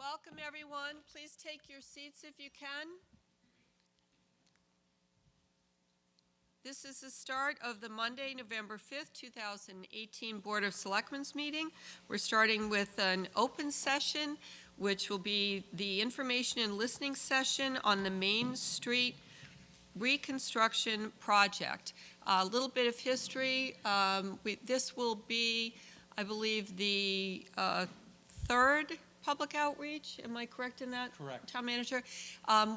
Welcome, everyone. Please take your seats if you can. This is the start of the Monday, November 5th, 2018 Board of Selectmen's meeting. We're starting with an open session, which will be the information and listening session on the Main Street reconstruction project. A little bit of history. This will be, I believe, the third public outreach. Am I correct in that? Correct. Town manager,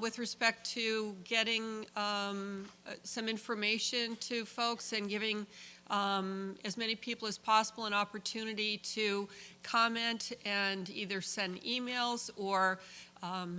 with respect to getting some information to folks and giving as many people as possible an opportunity to comment and either send emails or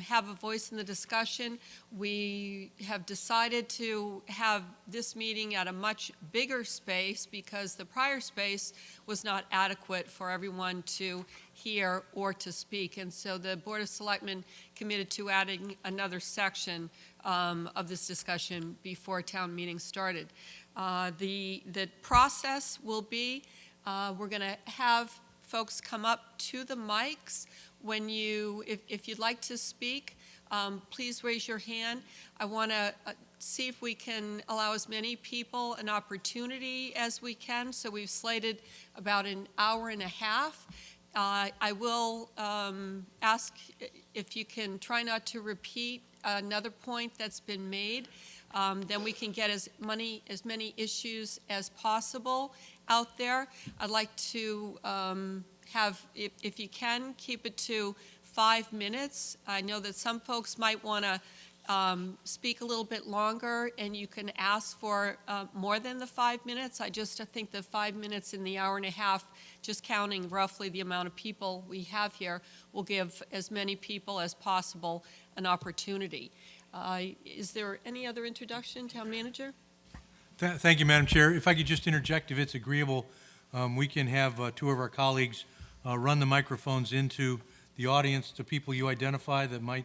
have a voice in the discussion. We have decided to have this meeting at a much bigger space because the prior space was not adequate for everyone to hear or to speak. And so the Board of Selectmen committed to adding another section of this discussion before town meeting started. The process will be, we're going to have folks come up to the mics. When if you'd like to speak, please raise your hand. I want to see if we can allow as many people an opportunity as we can. So we've slated about an hour and a half. I will ask if you can try not to repeat another point that's been made. Then we can get as many issues as possible out there. I'd like to have, if you can, keep it to 5 minutes. I know that some folks might want to speak a little bit longer, and you can ask for more than the 5 minutes. I think the 5 minutes in the hour and a half, just counting roughly the amount of people we have here, will give as many people as possible an opportunity. Is there any other introduction, Town Manager? Thank you, Madam Chair. If I could just interject, if it's agreeable, we can have two of our colleagues run the microphones into the audience to people you identify that might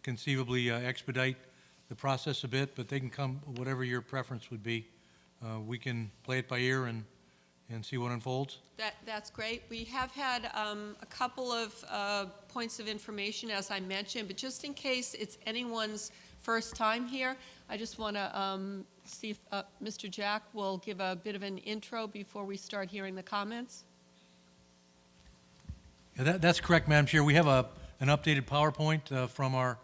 conceivably expedite the process a bit, but they can come whatever your preference would be. We can play it by ear and see what unfolds. That's great. We have had a couple of points of information, as I mentioned, but just in case it's anyone's first time here, I just want to see if Mr. Jack will give a bit of an intro before we start hearing the comments. Yeah, that's correct, Madam Chair. We have an updated PowerPoint from our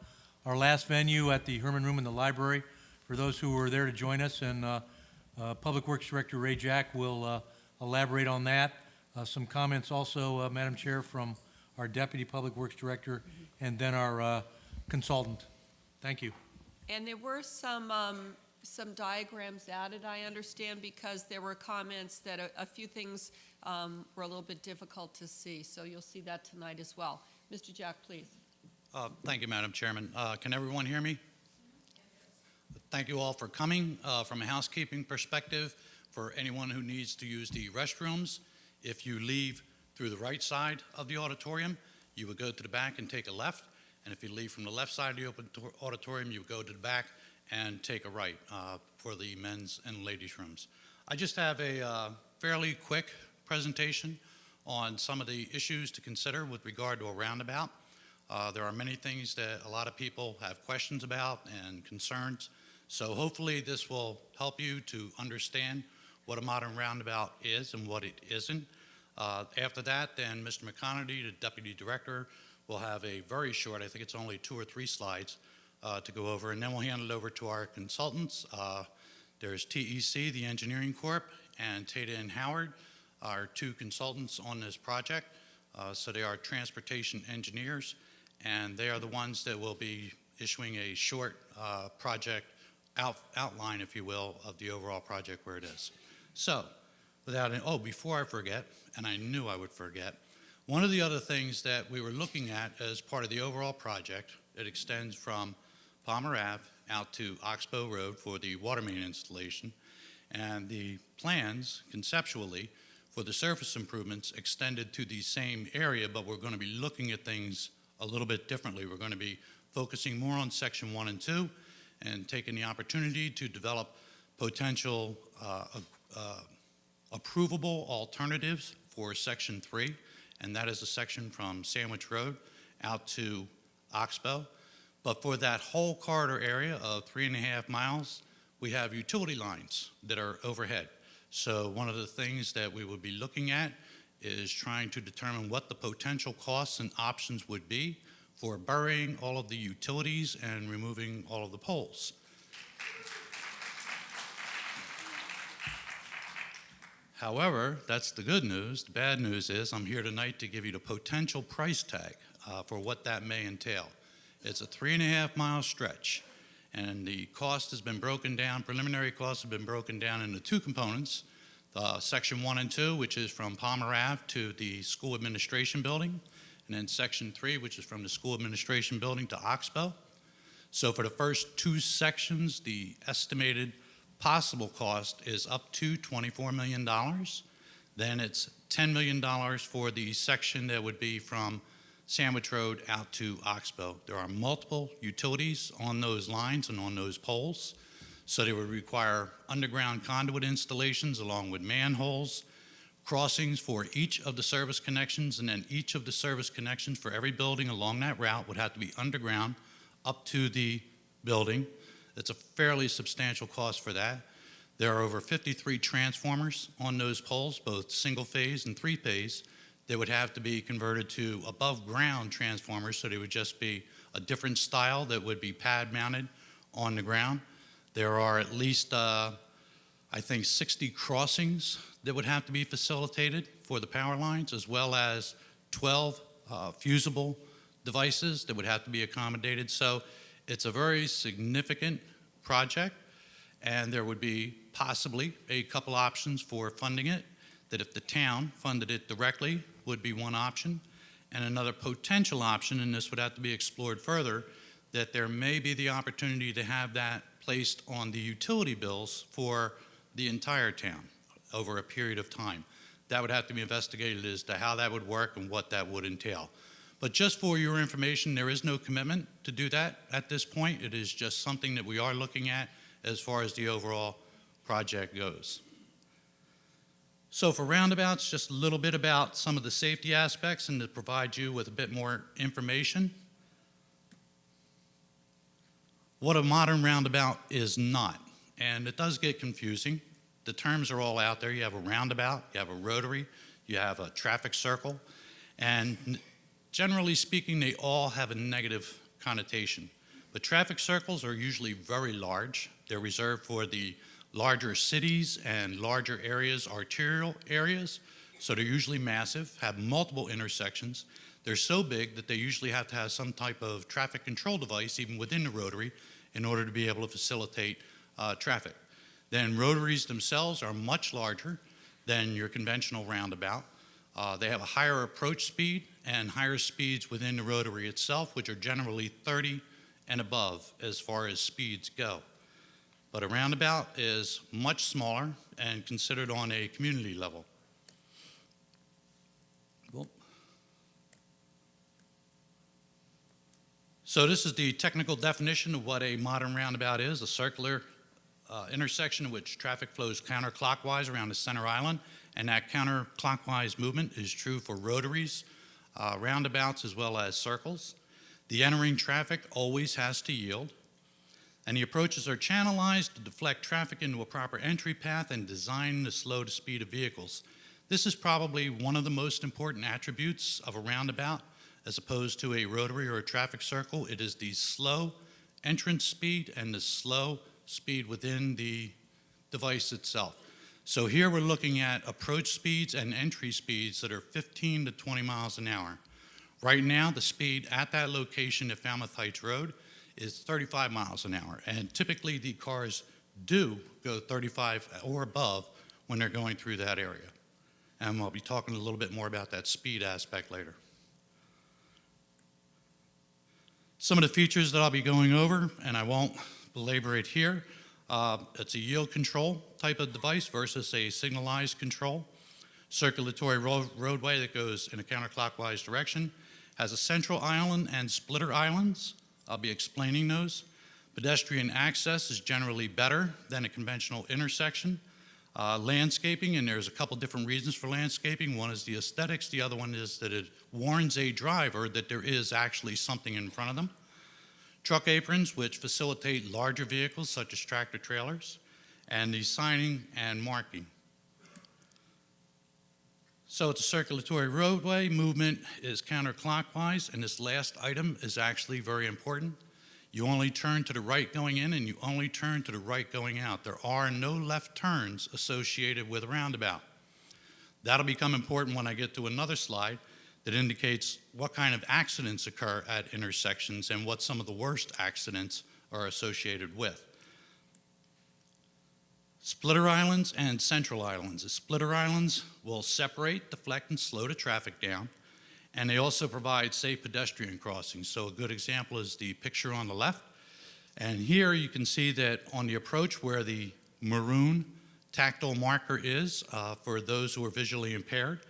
last venue at the Herman Room in the library for those who were there to join us, and Public Works Director Ray Jack will elaborate on that. Some comments also, Madam Chair, from our Deputy Public Works Director and then our consultant. Thank you. And there were some diagrams added, I understand, because there were comments that a few things were a little bit difficult to see. So you'll see that tonight as well. Mr. Jack, please. Thank you, Madam Chairman. Can everyone hear me? Thank you all for coming. From a housekeeping perspective, for anyone who needs to use the restrooms, if you leave through the right side of the auditorium, you would go to the back and take a left. And if you leave from the left side of the open auditorium, you would go to the back and take a right for the men's and ladies' rooms. I just have a fairly quick presentation on some of the issues to consider with regard to a roundabout. There are many things that a lot of people have questions about and concerns. So hopefully this will help you to understand what a modern roundabout is and what it isn't. After that, then Mr. McConerty, the Deputy Director, will have a very short, I think it's only 2 or 3 slides to go over, and then we'll hand it over to our consultants. There's TEC, the Engineering Corp, and Tata and Howard, our 2 consultants on this project. So they are transportation engineers, and they are the ones that will be issuing a short project outline, if you will, of the overall project where it is. So, before I forget, and I knew I would forget, one of the other things that we were looking at as part of the overall project, it extends from Palmer Ave out to Oxbow Road for the water main installation, and the plans, conceptually, for the surface improvements extended to the same area, but we're going to be looking at things a little bit differently. We're going to be focusing more on Section 1 and 2 and taking the opportunity to develop potential approvable alternatives for Section 3, and that is a section from Sandwich Road out to Oxbow. But for that whole corridor area of 3.5 miles, we have utility lines that are overhead. So one of the things that we would be looking at is trying to determine what the potential costs and options would be for burying all of the utilities and removing all of the poles. However, that's the good news. The bad news is I'm here tonight to give you the potential price tag for what that may entail. It's a 3.5 mile stretch, and the cost has been broken down, preliminary costs have been broken down into two components. Section 1 and 2, which is from Palmer Ave to the school administration building, and then Section 3, which is from the school administration building to Oxbow. So for the first two sections, the estimated possible cost is up to $24 million. Then it's $10 million for the section that would be from Sandwich Road out to Oxbow. There are multiple utilities on those lines and on those poles, so they would require underground conduit installations along with manholes, crossings for each of the service connections, and then each of the service connections for every building along that route would have to be underground up to the building. It's a fairly substantial cost for that. There are over 53 transformers on those poles, both single phase and three phase, that would have to be converted to above ground transformers, so they would just be a different style that would be pad mounted on the ground. There are at least, I think, 60 crossings that would have to be facilitated for the power lines, as well as 12 fusible devices that would have to be accommodated. So it's a very significant project, and there would be possibly a couple options for funding it, that if the town funded it directly would be one option, and another potential option, and this would have to be explored further, that there may be the opportunity to have that placed on the utility bills for the entire town over a period of time. That would have to be investigated as to how that would work and what that would entail. But just for your information, there is no commitment to do that at this point. It is just something that we are looking at as far as the overall project goes. So for roundabouts, just a little bit about some of the safety aspects and to provide you with a bit more information. What a modern roundabout is not, and it does get confusing. The terms are all out there. You have a roundabout, you have a rotary, you have a traffic circle, and generally speaking, they all have a negative connotation. But traffic circles are usually very large. They're reserved for the larger cities and larger areas, arterial areas, so they're usually massive, have multiple intersections. They're so big that they usually have to have some type of traffic control device, even within the rotary, in order to be able to facilitate traffic. Then rotaries themselves are much larger than your conventional roundabout. They have a higher approach speed and higher speeds within the rotary itself, which are generally 30 and above as far as speeds go. But a roundabout is much smaller and considered on a community level. Cool. So this is the technical definition of what a modern roundabout is: a circular intersection in which traffic flows counterclockwise around the center island, and that counterclockwise movement is true for rotaries, roundabouts, as well as circles. The entering traffic always has to yield, and the approaches are channelized to deflect traffic into a proper entry path and designed to slow the speed of vehicles. This is probably one of the most important attributes of a roundabout as opposed to a rotary or a traffic circle. It is the slow entrance speed and the slow speed within the device itself. So here we're looking at approach speeds and entry speeds that are 15 to 20 miles an hour. Right now, the speed at that location at Falmouth Heights Road is 35 miles an hour, and typically the cars do go 35 or above when they're going through that area. And I'll be talking a little bit more about that speed aspect later. Some of the features that I'll be going over, and I won't belabor it here, it's a yield control type of device versus a signalized control. Circulatory roadway that goes in a counterclockwise direction, has a central island and splitter islands. I'll be explaining those. Pedestrian access is generally better than a conventional intersection. Landscaping, and there's a couple different reasons for landscaping. One is the aesthetics, the other one is that it warns a driver that there is actually something in front of them. Truck aprons, which facilitate larger vehicles such as tractor trailers, and the signing and marking. So it's a circulatory roadway. Movement is counterclockwise, and this last item is actually very important. You only turn to the right going in, and you only turn to the right going out. There are no left turns associated with a roundabout. That'll become important when I get to another slide that indicates what kind of accidents occur at intersections and what some of the worst accidents are associated with. Splitter islands and central islands. The splitter islands will separate, deflect, and slow the traffic down, and they also provide safe pedestrian crossings. So a good example is the picture on the left. And here you can see that on the approach where the maroon tactile marker is for those who are visually impaired,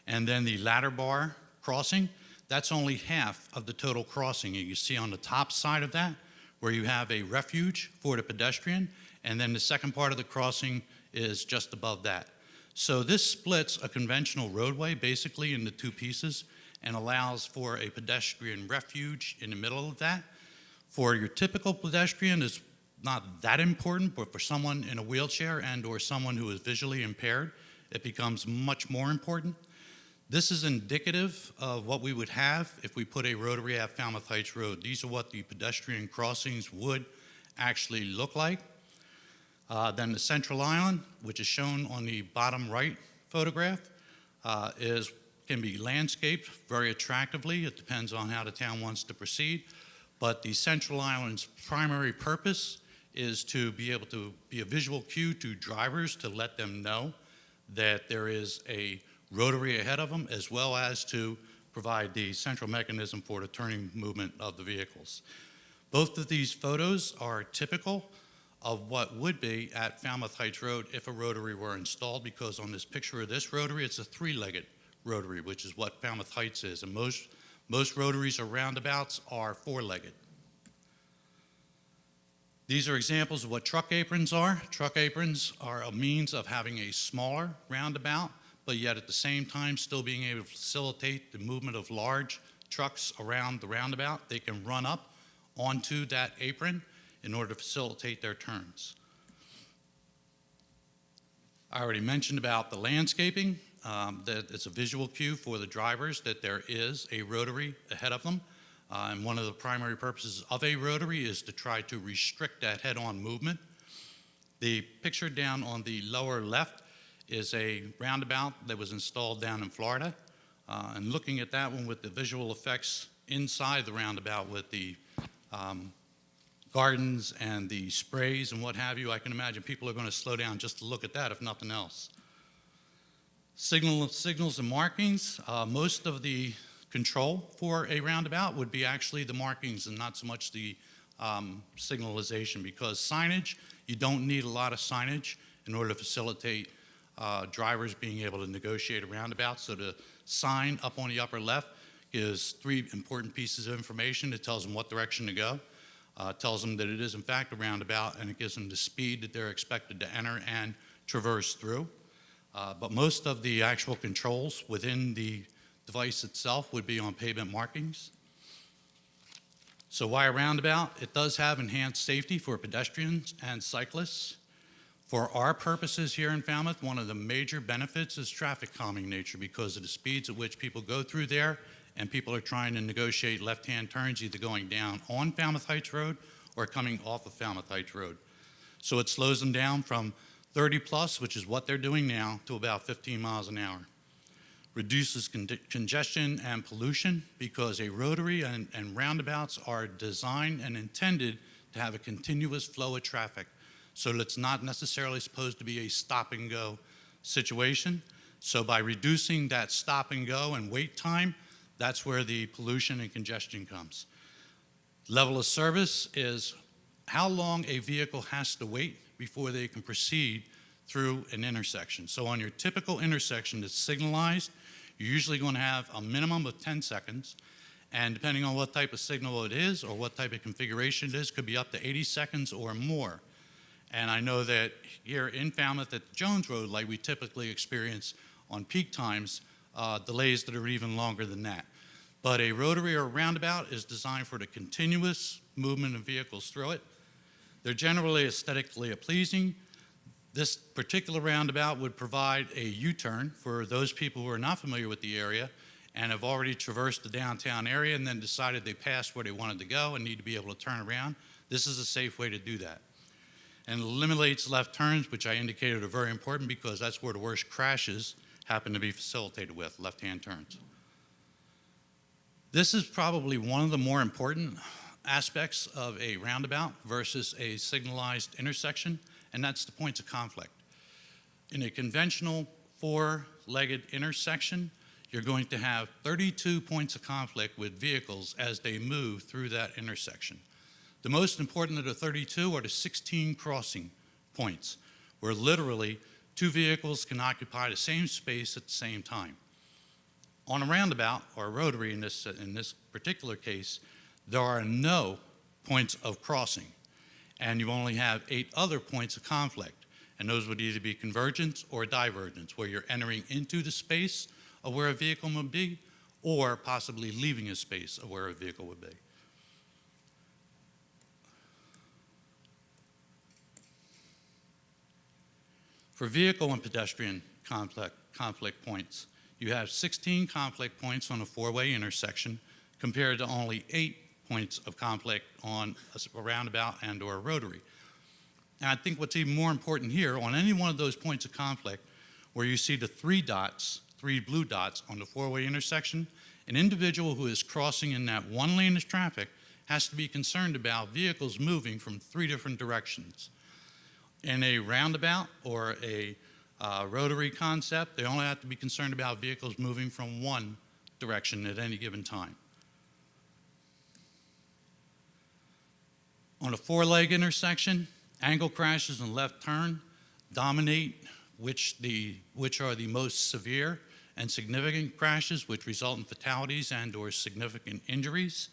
and then the ladder bar crossing, that's only half of the total crossing. You can see on the top side of that where you have a refuge for the pedestrian, and then the second part of the crossing is just above that. So this splits a conventional roadway basically into two pieces and allows for a pedestrian refuge in the middle of that. For your typical pedestrian, it's not that important, but for someone in a wheelchair and or someone who is visually impaired, it becomes much more important. This is indicative of what we would have if we put a rotary at Falmouth Heights Road. These are what the pedestrian crossings would actually look like. Then the central island, which is shown on the bottom right photograph, can be landscaped very attractively. It depends on how the town wants to proceed. But the central island's primary purpose is to be able to be a visual cue to drivers to let them know that there is a rotary ahead of them, as well as to provide the central mechanism for the turning movement of the vehicles. Both of these photos are typical of what would be at Falmouth Heights Road if a rotary were installed, because on this picture of this rotary, it's a three-legged rotary, which is what Falmouth Heights is, and most rotaries or roundabouts are four-legged. These are examples of what truck aprons are. Truck aprons are a means of having a smaller roundabout, but yet at the same time still being able to facilitate the movement of large trucks around the roundabout. They can run up onto that apron in order to facilitate their turns. I already mentioned about the landscaping, that it's a visual cue for the drivers that there is a rotary ahead of them. And one of the primary purposes of a rotary is to try to restrict that head-on movement. The picture down on the lower left is a roundabout that was installed down in Florida. And looking at that one with the visual effects inside the roundabout with the gardens and the sprays and what have you, I can imagine people are going to slow down just to look at that, if nothing else. Signals and markings. Most of the control for a roundabout would be actually the markings and not so much the signalization, because signage, you don't need a lot of signage in order to facilitate drivers being able to negotiate a roundabout. So the sign up on the upper left gives three important pieces of information. It tells them what direction to go. Tells them that it is in fact a roundabout, and it gives them the speed that they're expected to enter and traverse through. But most of the actual controls within the device itself would be on pavement markings. So why a roundabout? It does have enhanced safety for pedestrians and cyclists. For our purposes here in Falmouth, one of the major benefits is traffic calming nature, because of the speeds at which people go through there, and people are trying to negotiate left-hand turns either going down on Falmouth Heights Road or coming off of Falmouth Heights Road. So it slows them down from 30 plus, which is what they're doing now, to about 15 miles an hour. Reduces congestion and pollution, because a rotary and roundabouts are designed and intended to have a continuous flow of traffic. So it's not necessarily supposed to be a stop and go situation. So by reducing that stop and go and wait time, that's where the pollution and congestion comes. Level of service is how long a vehicle has to wait before they can proceed through an intersection. So on your typical intersection that's signalized, you're usually going to have a minimum of 10 seconds. And depending on what type of signal it is or what type of configuration it is, could be up to 80 seconds or more. And I know that here in Falmouth at the Jones Road light, we typically experience on peak times delays that are even longer than that. But a rotary or roundabout is designed for the continuous movement of vehicles through it. They're generally aesthetically pleasing. This particular roundabout would provide a U-turn for those people who are not familiar with the area and have already traversed the downtown area and then decided they passed where they wanted to go and need to be able to turn around. This is a safe way to do that. And eliminates left turns, which I indicated are very important because that's where the worst crashes happen to be facilitated with, left-hand turns. This is probably one of the more important aspects of a roundabout versus a signalized intersection, and that's the points of conflict. In a conventional four-legged intersection, you're going to have 32 points of conflict with vehicles as they move through that intersection. The most important of the 32 are the 16 crossing points, where literally two vehicles can occupy the same space at the same time. On a roundabout, or a rotary in this particular case, there are no points of crossing, and you only have 8 other points of conflict, and those would either be convergence or divergence, where you're entering into the space of where a vehicle would be, or possibly leaving a space of where a vehicle would be. For vehicle and pedestrian conflict points, you have 16 conflict points on a four-way intersection compared to only 8 points of conflict on a roundabout and or a rotary. And I think what's even more important here, on any one of those points of conflict where you see the 3 blue dots on the four-way intersection, an individual who is crossing in that one lane of traffic has to be concerned about vehicles moving from 3 different directions. In a roundabout or a rotary concept, they only have to be concerned about vehicles moving from one direction at any given time. On a four-leg intersection, angle crashes and left turn dominate, which are the most severe and significant crashes, which result in fatalities and or significant injuries.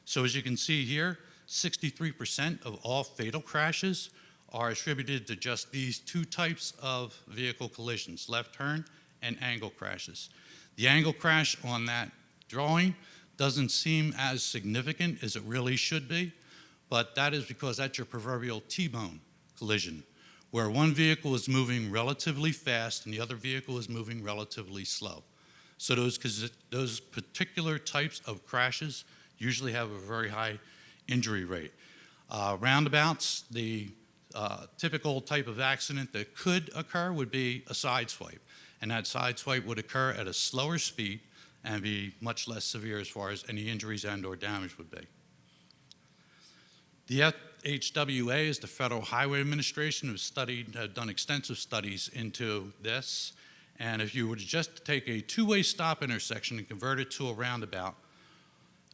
So as you can see here, 63% of all fatal crashes are attributed to just these 2 types of vehicle collisions, left turn and angle crashes. The angle crash on that drawing doesn't seem as significant as it really should be, but that is because that's your proverbial T-bone collision, where one vehicle is moving relatively fast and the other vehicle is moving relatively slow. So those particular types of crashes usually have a very high injury rate. Roundabouts, the typical type of accident that could occur would be a side swipe, and that side swipe would occur at a slower speed and be much less severe as far as any injuries and or damage would be. The FHWA is the Federal Highway Administration have done extensive studies into this, and if you were to just take a 2-way stop intersection and convert it to a roundabout,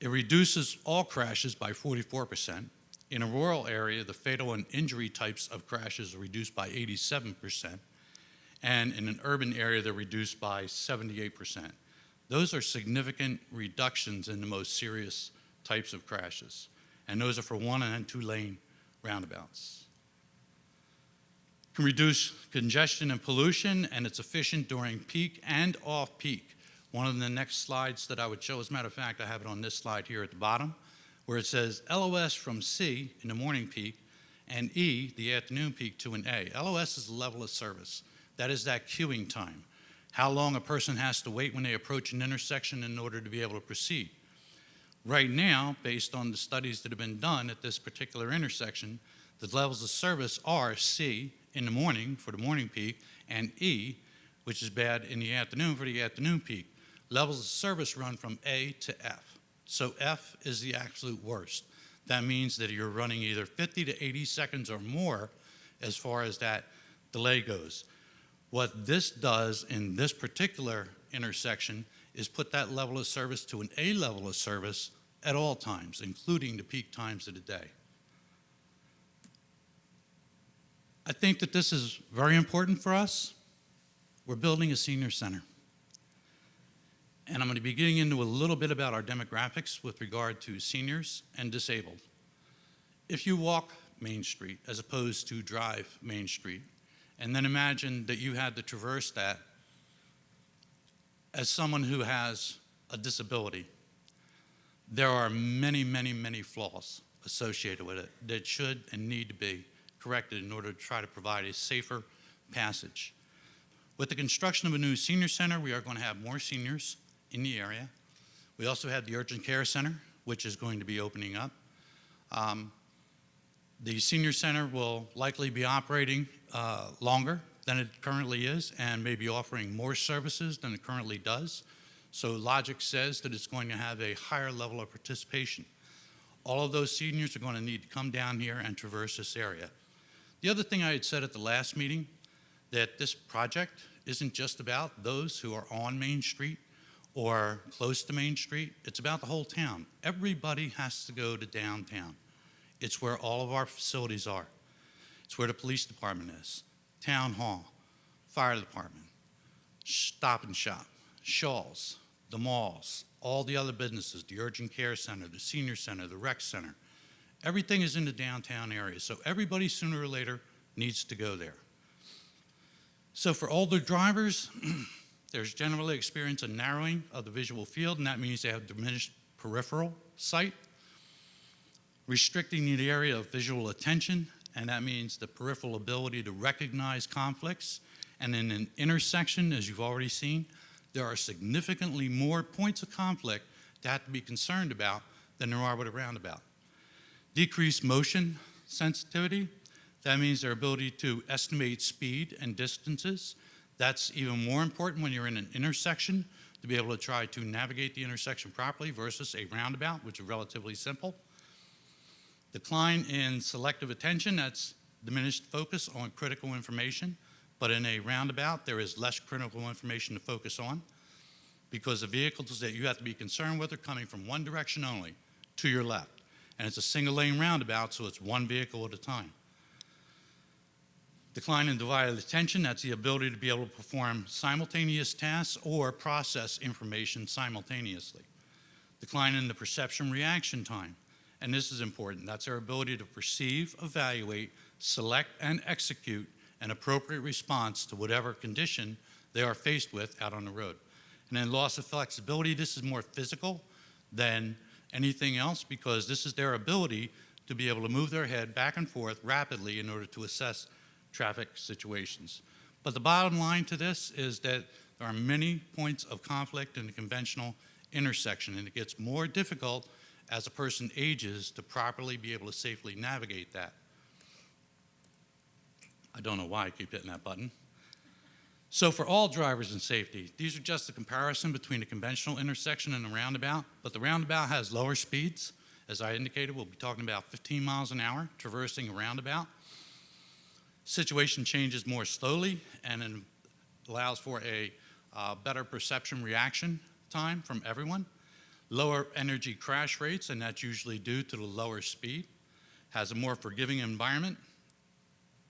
it reduces all crashes by 44%. In a rural area, the fatal and injury types of crashes are reduced by 87%, and in an urban area, they're reduced by 78%. Those are significant reductions in the most serious types of crashes, and those are for 1- and 2-lane roundabouts. It can reduce congestion and pollution, and it's efficient during peak and off-peak. One of the next slides that I would show, as a matter of fact, I have it on this slide here at the bottom, where it says LOS from C in the morning peak and E, the afternoon peak, to an A. LOS is the level of service. That is that queuing time, how long a person has to wait when they approach an intersection in order to be able to proceed. Right now, based on the studies that have been done at this particular intersection, the levels of service are C in the morning for the morning peak and E, which is bad, in the afternoon for the afternoon peak. Levels of service run from A to F. So F is the absolute worst. That means that you're running either 50 to 80 seconds or more as far as that delay goes. What this does in this particular intersection is put that level of service to an A level of service at all times, including the peak times of the day. I think that this is very important for us. We're building a senior center. And I'm going to be getting into a little bit about our demographics with regard to seniors and disabled. If you walk Main Street as opposed to drive Main Street. And then imagine that you had to traverse that as someone who has a disability. There are many, many, many flaws associated with it that should and need to be corrected in order to try to provide a safer passage. With the construction of a new senior center, we are going to have more seniors in the area. We also have the urgent care center, which is going to be opening up. The senior center will likely be operating longer than it currently is and may be offering more services than it currently does. So logic says that it's going to have a higher level of participation. All of those seniors are going to need to come down here and traverse this area. The other thing I had said at the last meeting, that this project isn't just about those who are on Main Street or close to Main Street. It's about the whole town. Everybody has to go to downtown. It's where all of our facilities are. It's where the police department is, town hall, fire department, Stop and Shop, Shaw's, the malls, all the other businesses, the urgent care center, the senior center, the rec center. Everything is in the downtown area, so everybody sooner or later needs to go there. So for older drivers, there's generally experience a narrowing of the visual field, and that means they have diminished peripheral sight, restricting the area of visual attention, and that means the peripheral ability to recognize conflicts. And in an intersection, as you've already seen, there are significantly more points of conflict to have to be concerned about than there are with a roundabout. Decreased motion sensitivity, that means their ability to estimate speed and distances. That's even more important when you're in an intersection, to be able to try to navigate the intersection properly versus a roundabout, which is relatively simple. Decline in selective attention, that's diminished focus on critical information, but in a roundabout, there is less critical information to focus on because the vehicles that you have to be concerned with are coming from one direction only, to your left. And it's a single lane roundabout, so it's one vehicle at a time. Decline in divided attention, that's the ability to be able to perform simultaneous tasks or process information simultaneously. Decline in the perception reaction time, and this is important. That's our ability to perceive, evaluate, select, and execute an appropriate response to whatever condition they are faced with out on the road. And then loss of flexibility, this is more physical than anything else because this is their ability to be able to move their head back and forth rapidly in order to assess traffic situations. But the bottom line to this is that there are many points of conflict in the conventional intersection, and it gets more difficult as a person ages to properly be able to safely navigate that. I don't know why I keep hitting that button. So for all drivers and safety, these are just a comparison between a conventional intersection and a roundabout, but the roundabout has lower speeds. As I indicated, we'll be talking about 15 miles an hour traversing a roundabout. Situation changes more slowly and it allows for a better perception reaction time from everyone. Lower energy crash rates, and that's usually due to the lower speed. Has a more forgiving environment.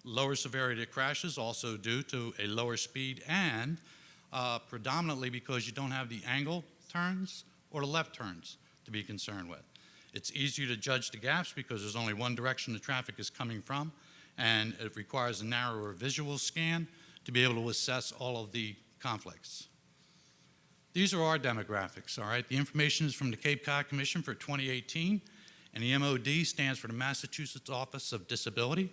Lower severity of crashes also due to a lower speed and predominantly because you don't have the angle turns or the left turns to be concerned with. It's easier to judge the gaps because there's only one direction the traffic is coming from, and it requires a narrower visual scan to be able to assess all of the conflicts. These are our demographics, all right? The information is from the Cape Cod Commission for 2018, and the MOD stands for the Massachusetts Office of Disability.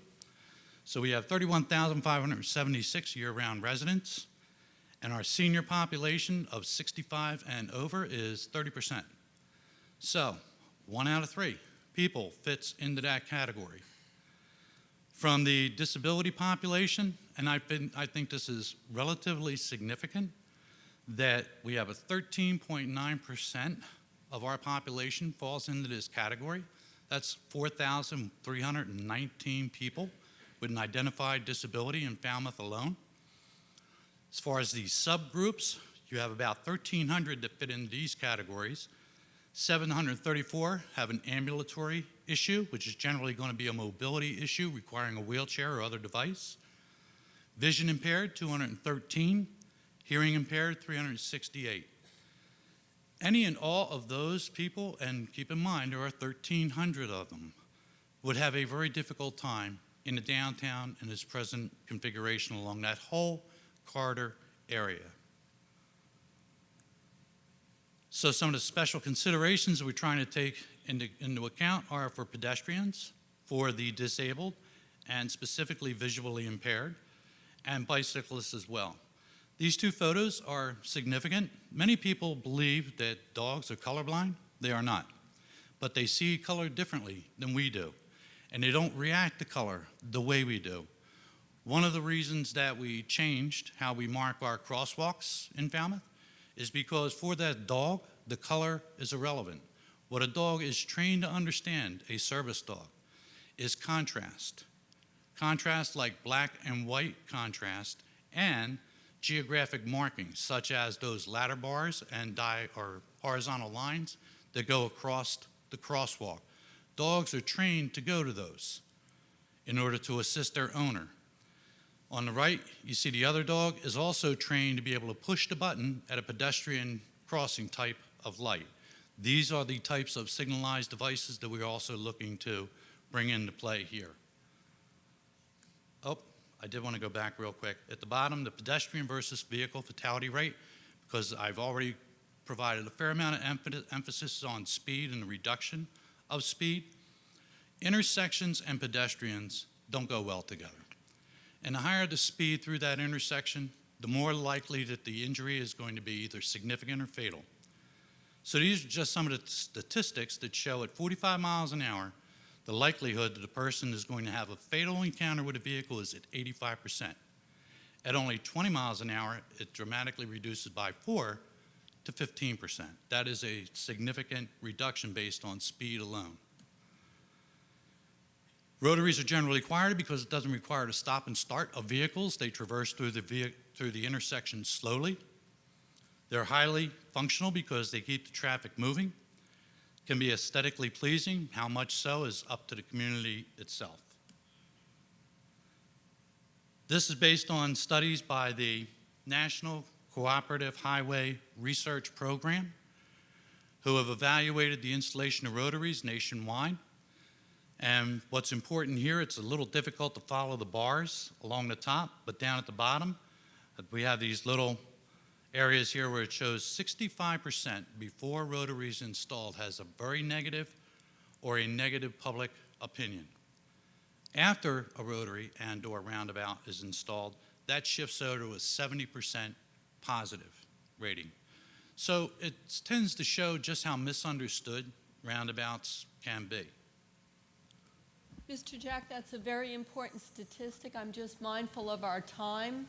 So we have 31,576 year-round residents, and our senior population of 65 and over is 30%. So 1 out of 3 people fits into that category. From the disability population, and I think this is relatively significant, that we have a 13.9% of our population falls into this category. That's 4,319 people with an identified disability in Falmouth alone. As far as these subgroups, you have about 1,300 that fit in these categories. 734 have an ambulatory issue, which is generally going to be a mobility issue requiring a wheelchair or other device. Vision impaired, 213. Hearing impaired, 368. Any and all of those people, and keep in mind there are 1,300 of them, would have a very difficult time in the downtown in its present configuration along that whole corridor area. So some of the special considerations that we're trying to take into account are for pedestrians, for the disabled, and specifically visually impaired, and bicyclists as well. These two photos are significant. Many people believe that dogs are colorblind. They are not, but they see color differently than we do, and they don't react to color the way we do. One of the reasons that we changed how we mark our crosswalks in Falmouth is because for that dog, the color is irrelevant. What a dog is trained to understand, a service dog, is contrast. Contrast like black and white contrast, and geographic markings such as those ladder bars and or horizontal lines that go across the crosswalk. Dogs are trained to go to those in order to assist their owner. On the right, you see the other dog is also trained to be able to push the button at a pedestrian crossing type of light. These are the types of signalized devices that we're also looking to bring into play here. Oh, I did want to go back real quick. At the bottom, the pedestrian versus vehicle fatality rate, because I've already provided a fair amount of emphasis on speed and the reduction of speed. Intersections and pedestrians don't go well together. And the higher the speed through that intersection, the more likely that the injury is going to be either significant or fatal. So these are just some of the statistics that show at 45 miles an hour, the likelihood that a person is going to have a fatal encounter with a vehicle is at 85%. At only 20 miles an hour, it dramatically reduces by 4 to 15%. That is a significant reduction based on speed alone. Rotaries are generally required because it doesn't require to stop and start of vehicles. They traverse through the intersection slowly. They're highly functional because they keep the traffic moving. Can be aesthetically pleasing. How much so is up to the community itself. This is based on studies by the National Cooperative Highway Research Program, who have evaluated the installation of rotaries nationwide. And what's important here, it's a little difficult to follow the bars along the top, but down at the bottom, we have these little areas here where it shows 65% before rotaries installed has a very negative or a negative public opinion. After a rotary and or roundabout is installed, that shifts over to a 70% positive rating. So it tends to show just how misunderstood roundabouts can be. Mr. Jack, that's a very important statistic. I'm just mindful of our time.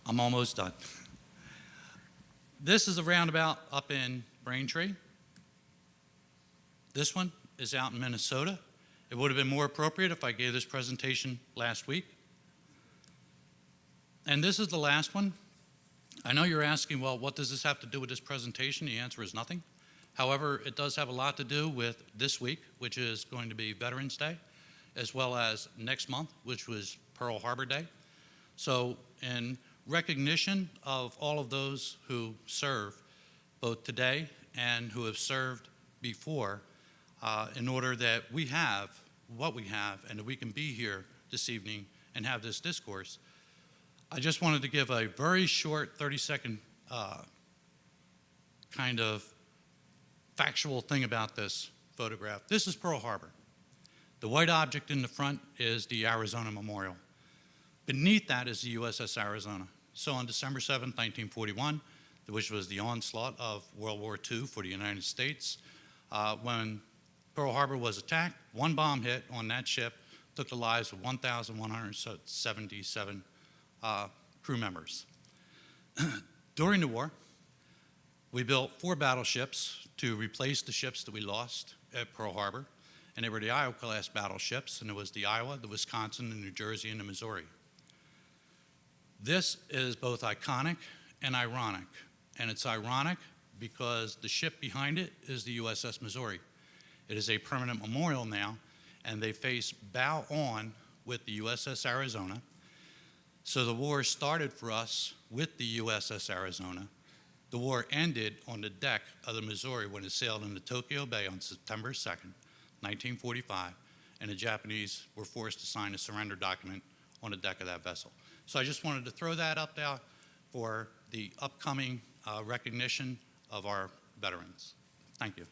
I'm almost done. This is a roundabout up in Braintree. This one is out in Minnesota. It would have been more appropriate if I gave this presentation last week. And this is the last one. I know you're asking, well, what does this have to do with this presentation? The answer is nothing. However, it does have a lot to do with this week, which is going to be Veterans Day, as well as next month, which was Pearl Harbor Day. So in recognition of all of those who serve, both today and who have served before, in order that we have what we have and that we can be here this evening and have this discourse, I just wanted to give a very short 30-second kind of factual thing about this photograph. This is Pearl Harbor. The white object in the front is the Arizona Memorial. Beneath that is the USS Arizona. So on December 7, 1941, which was the onslaught of World War II for the United States, when Pearl Harbor was attacked, one bomb hit on that ship, took the lives of 1,177 crew members. During the war, we built 4 battleships to replace the ships that we lost at Pearl Harbor. And they were the Iowa-class battleships, and it was the Iowa, the Wisconsin, the New Jersey, and the Missouri. This is both iconic and ironic. And it's ironic because the ship behind it is the USS Missouri. It is a permanent memorial now, and they face bow on with the USS Arizona. So the war started for us with the USS Arizona. The war ended on the deck of the Missouri when it sailed into Tokyo Bay on September 2nd. 1945, and the Japanese were forced to sign a surrender document on the deck of that vessel. So I just wanted to throw that up there for the upcoming recognition of our veterans. Thank you.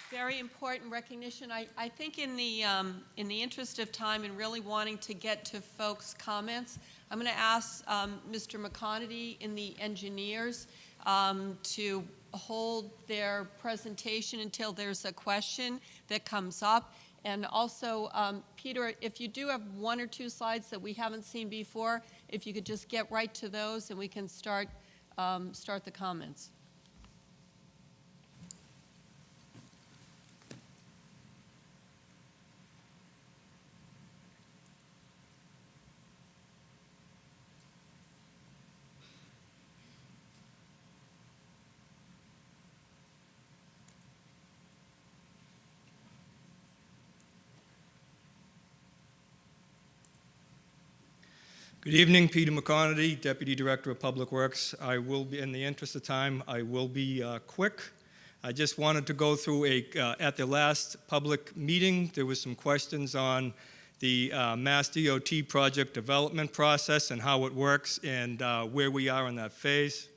Very important recognition. I think in the interest of time and really wanting to get to folks' comments, I'm going to ask Mr. McConaty and the engineers to hold their presentation until there's a question that comes up. And also, Peter, if you do have one or two slides that we haven't seen before, if you could just get right to those and we can start the comments. Good evening, Peter McConaty, Deputy Director of Public Works. I will be, in the interest of time, I will be quick. I just wanted to go through at the last public meeting, there was some questions on the Mass DOT project development process and how it works and where we are in that phase.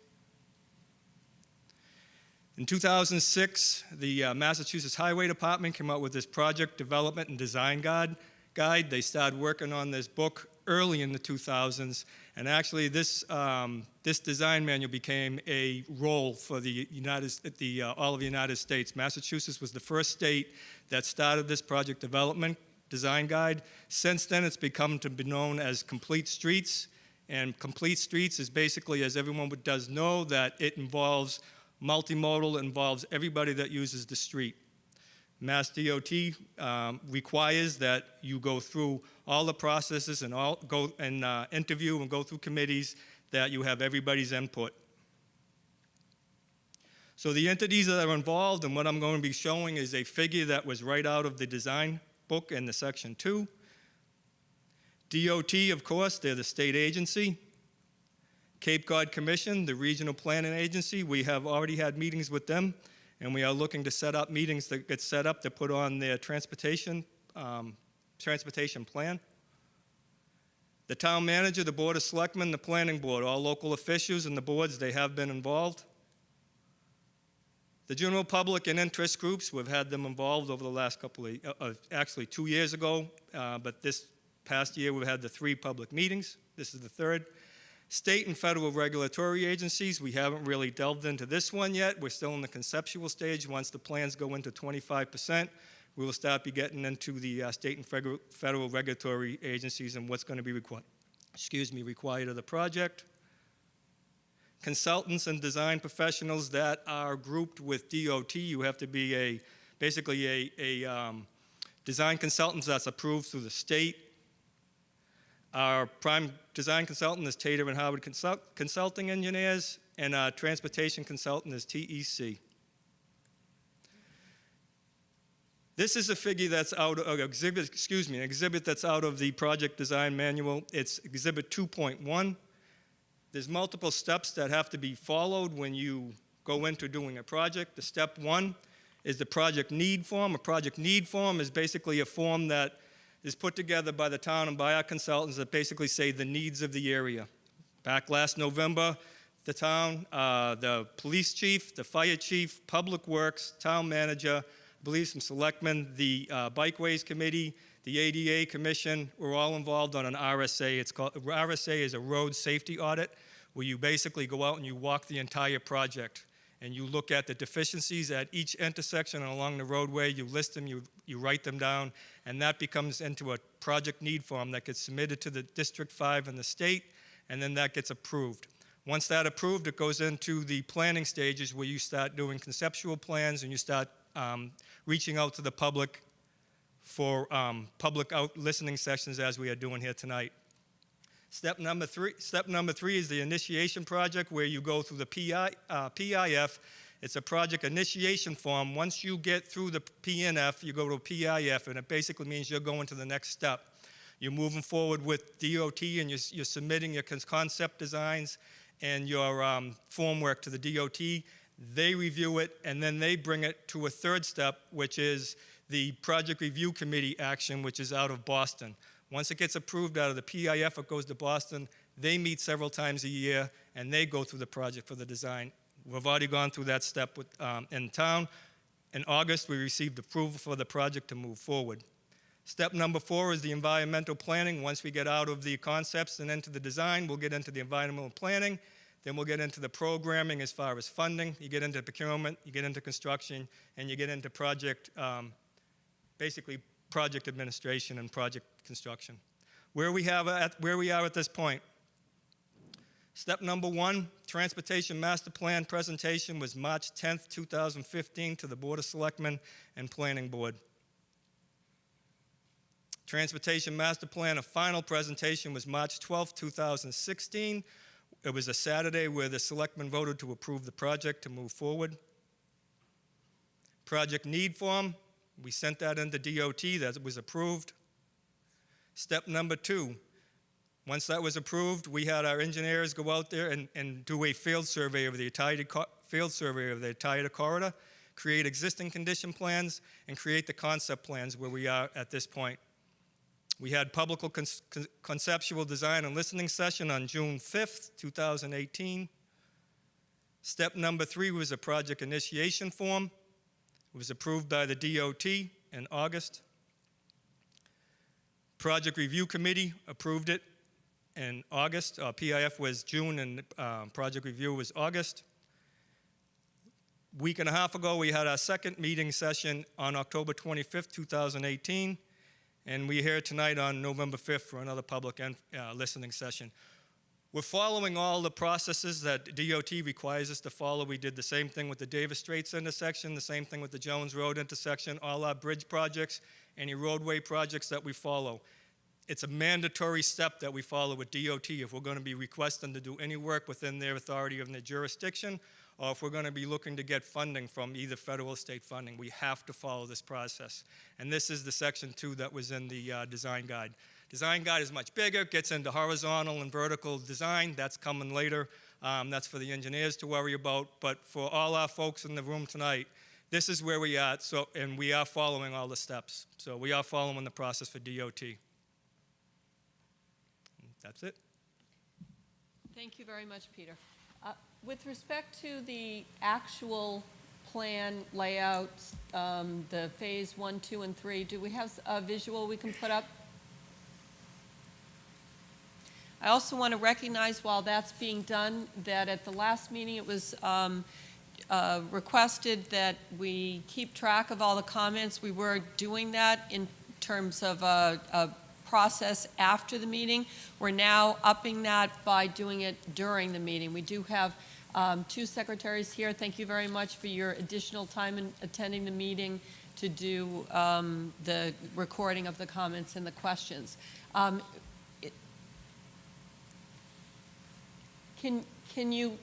In 2006, the Massachusetts Highway Department came out with this project development and design guide. They started working on this book early in the 2000s, and actually this design manual became a role for the all of the United States. Massachusetts was the first state that started this project development design guide. Since then, it's become to be known as Complete Streets, and Complete Streets is basically, as everyone does know, that it involves multimodal, it involves everybody that uses the street. Mass DOT requires that you go through all the processes and go and interview and go through committees, that you have everybody's input. So the entities that are involved, and what I'm going to be showing is a figure that was right out of the design book in the section 2. DOT, of course, they're the state agency. Cape Cod Commission, the regional planning agency, we have already had meetings with them, and we are looking to set up meetings that get set up to put on their transportation plan. The town manager, the board of selectmen, the planning board, all local officials and the boards, they have been involved. The general public and interest groups, we've had them involved over the last couple of, actually 2 years ago, but this past year we've had the 3 public meetings. This is the 3rd. State and federal regulatory agencies, we haven't really delved into this one yet. We're still in the conceptual stage. Once the plans go into 25%, we will start be getting into the state and federal regulatory agencies and what's going to be required of the project. Consultants and design professionals that are grouped with DOT, you have to be basically a design consultant that's approved through the state. Our prime design consultant is Tater and Howard Consulting Engineers, and our transportation consultant is TEC. This is a figure that's out of an exhibit that's out of the project design manual. It's exhibit 2.1. There's multiple steps that have to be followed when you go into doing a project. The step 1 is the project need form. A project need form is basically a form that is put together by the town and by our consultants that basically say the needs of the area. Back last November, the town, the police chief, the fire chief, public works, town manager, I believe some selectmen, the bikeways committee, the ADA commission, were all involved on an RSA. It's called, RSA is a road safety audit, where you basically go out and you walk the entire project and you look at the deficiencies at each intersection and along the roadway, you list them, you write them down, and that becomes into a project need form that gets submitted to the District 5 and the state, and then that gets approved. Once that's approved, it goes into the planning stages where you start doing conceptual plans and you start reaching out to the public for public listening sessions as we are doing here tonight. Step number three is the initiation project, where you go through the PIF. It's a project initiation form. Once you get through the PNF, you go to a PIF, and it basically means you're going to the next step. You're moving forward with DOT, and you're submitting your concept designs and your form work to the DOT, They review it, and then they bring it to a third step, which is the Project Review Committee action, which is out of Boston. Once it gets approved out of the PIF, it goes to Boston. They meet several times a year, and they go through the project for the design. We've already gone through that step in town. In August, we received approval for the project to move forward. Step number 4 is the environmental planning. Once we get out of the concepts and into the design, we'll get into the environmental planning. Then we'll get into the programming as far as funding. You get into procurement, you get into construction, and you get into project, basically project administration and project construction. Where we are at this point. Step number 1, Transportation Master Plan presentation was March 10th, 2015 to the Board of Selectmen and Planning Board. Transportation Master Plan, a final presentation was March 12th, 2016. It was a Saturday where the Selectmen voted to approve the project to move forward. Project need form, we sent that into DOT, that was approved. Step number 2, once that was approved, we had our engineers go out there and do a field survey of the entire corridor, create existing condition plans, and create the concept plans where we are at this point. We had public conceptual design and listening session on June 5th, 2018. Step number 3 was a project initiation form. It was approved by the DOT in August. Project Review Committee approved it in August. PIF was June and Project Review was August. Week and a half ago, we had our second meeting session on October 25th, 2018. And we're here tonight on November 5th for another public listening session. We're following all the processes that DOT requires us to follow. We did the same thing with the Davis Straits intersection, the same thing with the Jones Road intersection, all our bridge projects, any roadway projects that we follow. It's a mandatory step that we follow with DOT if we're going to be requesting to do any work within their authority of their jurisdiction, or if we're going to be looking to get funding from either federal or state funding. We have to follow this process. And this is the section 2 that was in the design guide. Design guide is much bigger, gets into horizontal and vertical design. That's coming later. That's for the engineers to worry about. But for all our folks in the room tonight, this is where we are. And we are following all the steps. So we are following the process for DOT. That's it. Thank you very much, Peter. With respect to the actual plan layout, the phase 1, 2, and 3, do we have a visual we can put up? I also want to recognize while that's being done that at the last meeting it was requested that we keep track of all the comments. We were doing that in terms of a process after the meeting. We're now upping that by doing it during the meeting. We do have 2 secretaries here. Thank you very much for your additional time in attending the meeting to do the recording of the comments and the questions. Can you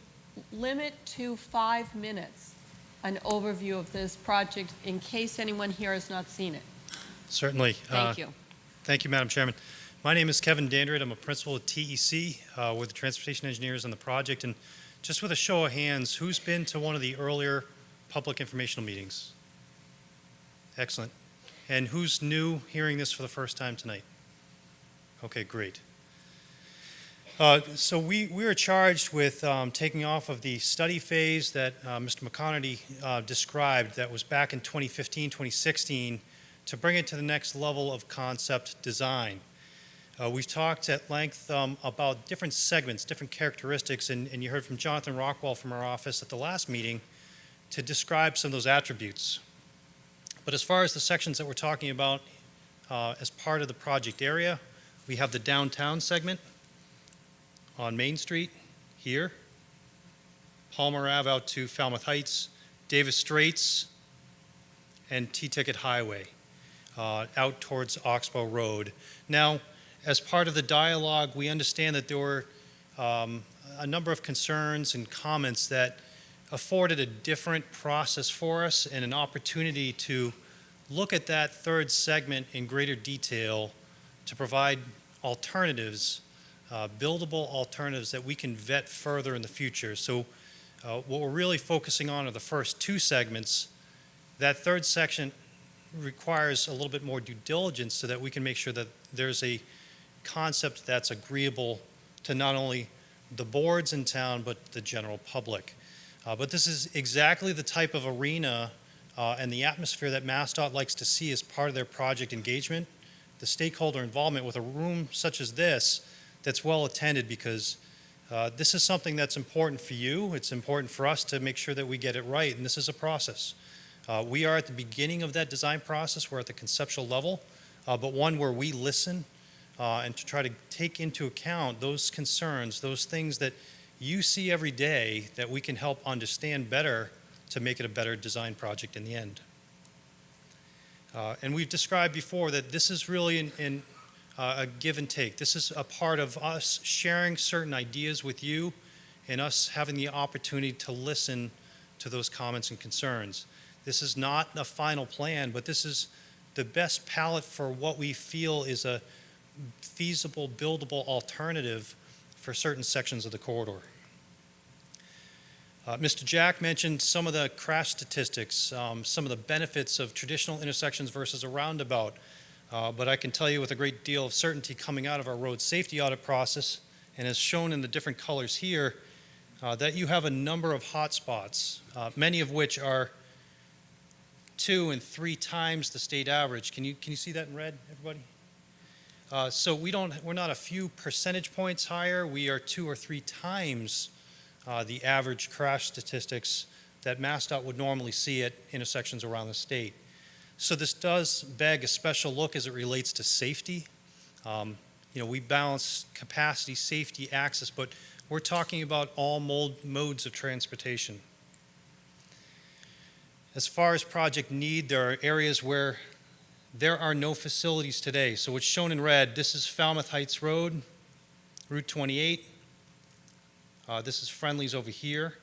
limit to 5 minutes an overview of this project in case anyone here has not seen it? Certainly. Thank you. Thank you, Madam Chairman. My name is Kevin Dandred. I'm a principal at TEC with the transportation engineers on the project. And just with a show of hands, who's been to one of the earlier public informational meetings? Excellent. And who's new hearing this for the first time tonight? Okay, great. So we are charged with taking off of the study phase that Mr. McConerty described that was back in 2015, 2016, to bring it to the next level of concept design. We've talked at length about different segments, different characteristics, and you heard from Jonathan Rockwell from our office at the last meeting to describe some of those attributes. But as far as the sections that we're talking about as part of the project area, we have the downtown segment on Main Street here, Palmer Ave out to Falmouth Heights, Davis Straits, and T-Ticket Highway out towards Oxbow Road. Now, as part of the dialogue, we understand that there were a number of concerns and comments that afforded a different process for us and an opportunity to look at that third segment in greater detail to provide alternatives, buildable alternatives that we can vet further in the future. So What we're really focusing on are the first two segments. That third section requires a little bit more due diligence so that we can make sure that there's a concept that's agreeable to not only the boards in town, but the general public. But this is exactly the type of arena and the atmosphere that MassDOT likes to see as part of their project engagement, the stakeholder involvement with a room such as this that's well attended, because this is something that's important for you. It's important for us to make sure that we get it right, and this is a process. We are at the beginning of that design process. We're at the conceptual level, but one where we listen and to try to take into account those concerns, those things that you see every day that we can help understand better to make it a better design project in the end. And we've described before that this is really a give and take. This is a part of us sharing certain ideas with you and us having the opportunity to listen to those comments and concerns. This is not a final plan, but this is the best palette for what we feel is a feasible, buildable alternative for certain sections of the corridor. Mr. Jack mentioned some of the crash statistics, some of the benefits of traditional intersections versus a roundabout. But I can tell you with a great deal of certainty coming out of our road safety audit process, and as shown in the different colors here, that you have a number of hot spots, many of which are 2 and 3 times the state average. Can you see that in red, everybody? So we're not a few percentage points higher. We are 2 or 3 times the average crash statistics that MassDOT would normally see at intersections around the state. So this does beg a special look as it relates to safety. We balance capacity, safety, access, but we're talking about all modes of transportation. As far as project need, there are areas where there are no facilities today. So what's shown in red, this is Falmouth Heights Road, Route 28. This is Friendly's over here.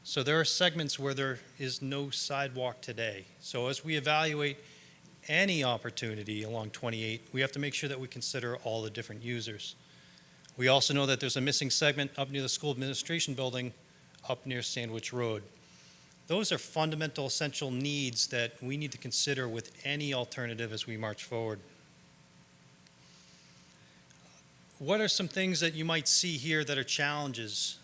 So there are segments where there is no sidewalk today. So as we evaluate any opportunity along 28, we have to make sure that we consider all the different users. We also know that there's a missing segment up near the school administration building up near Sandwich Road. Those are fundamental, essential needs that we need to consider with any alternative as we march forward. What are some things that you might see here that are challenges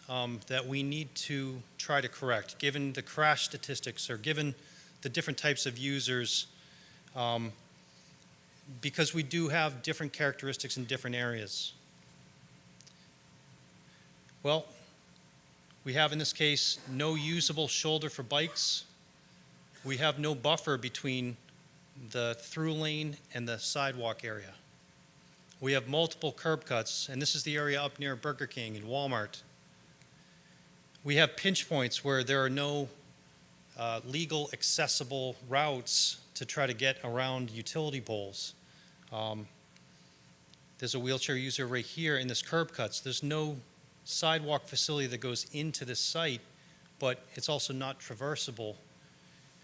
that we need to try to correct, given the crash statistics or given the different types of users, because we do have different characteristics in different areas? Well, we have in this case no usable shoulder for bikes. We have no buffer between the through lane and the sidewalk area. We have multiple curb cuts, and this is the area up near Burger King and Walmart. We have pinch points where there are no legal accessible routes to try to get around utility poles. There's a wheelchair user right here in this curb cuts. There's no sidewalk facility that goes into this site, but it's also not traversable.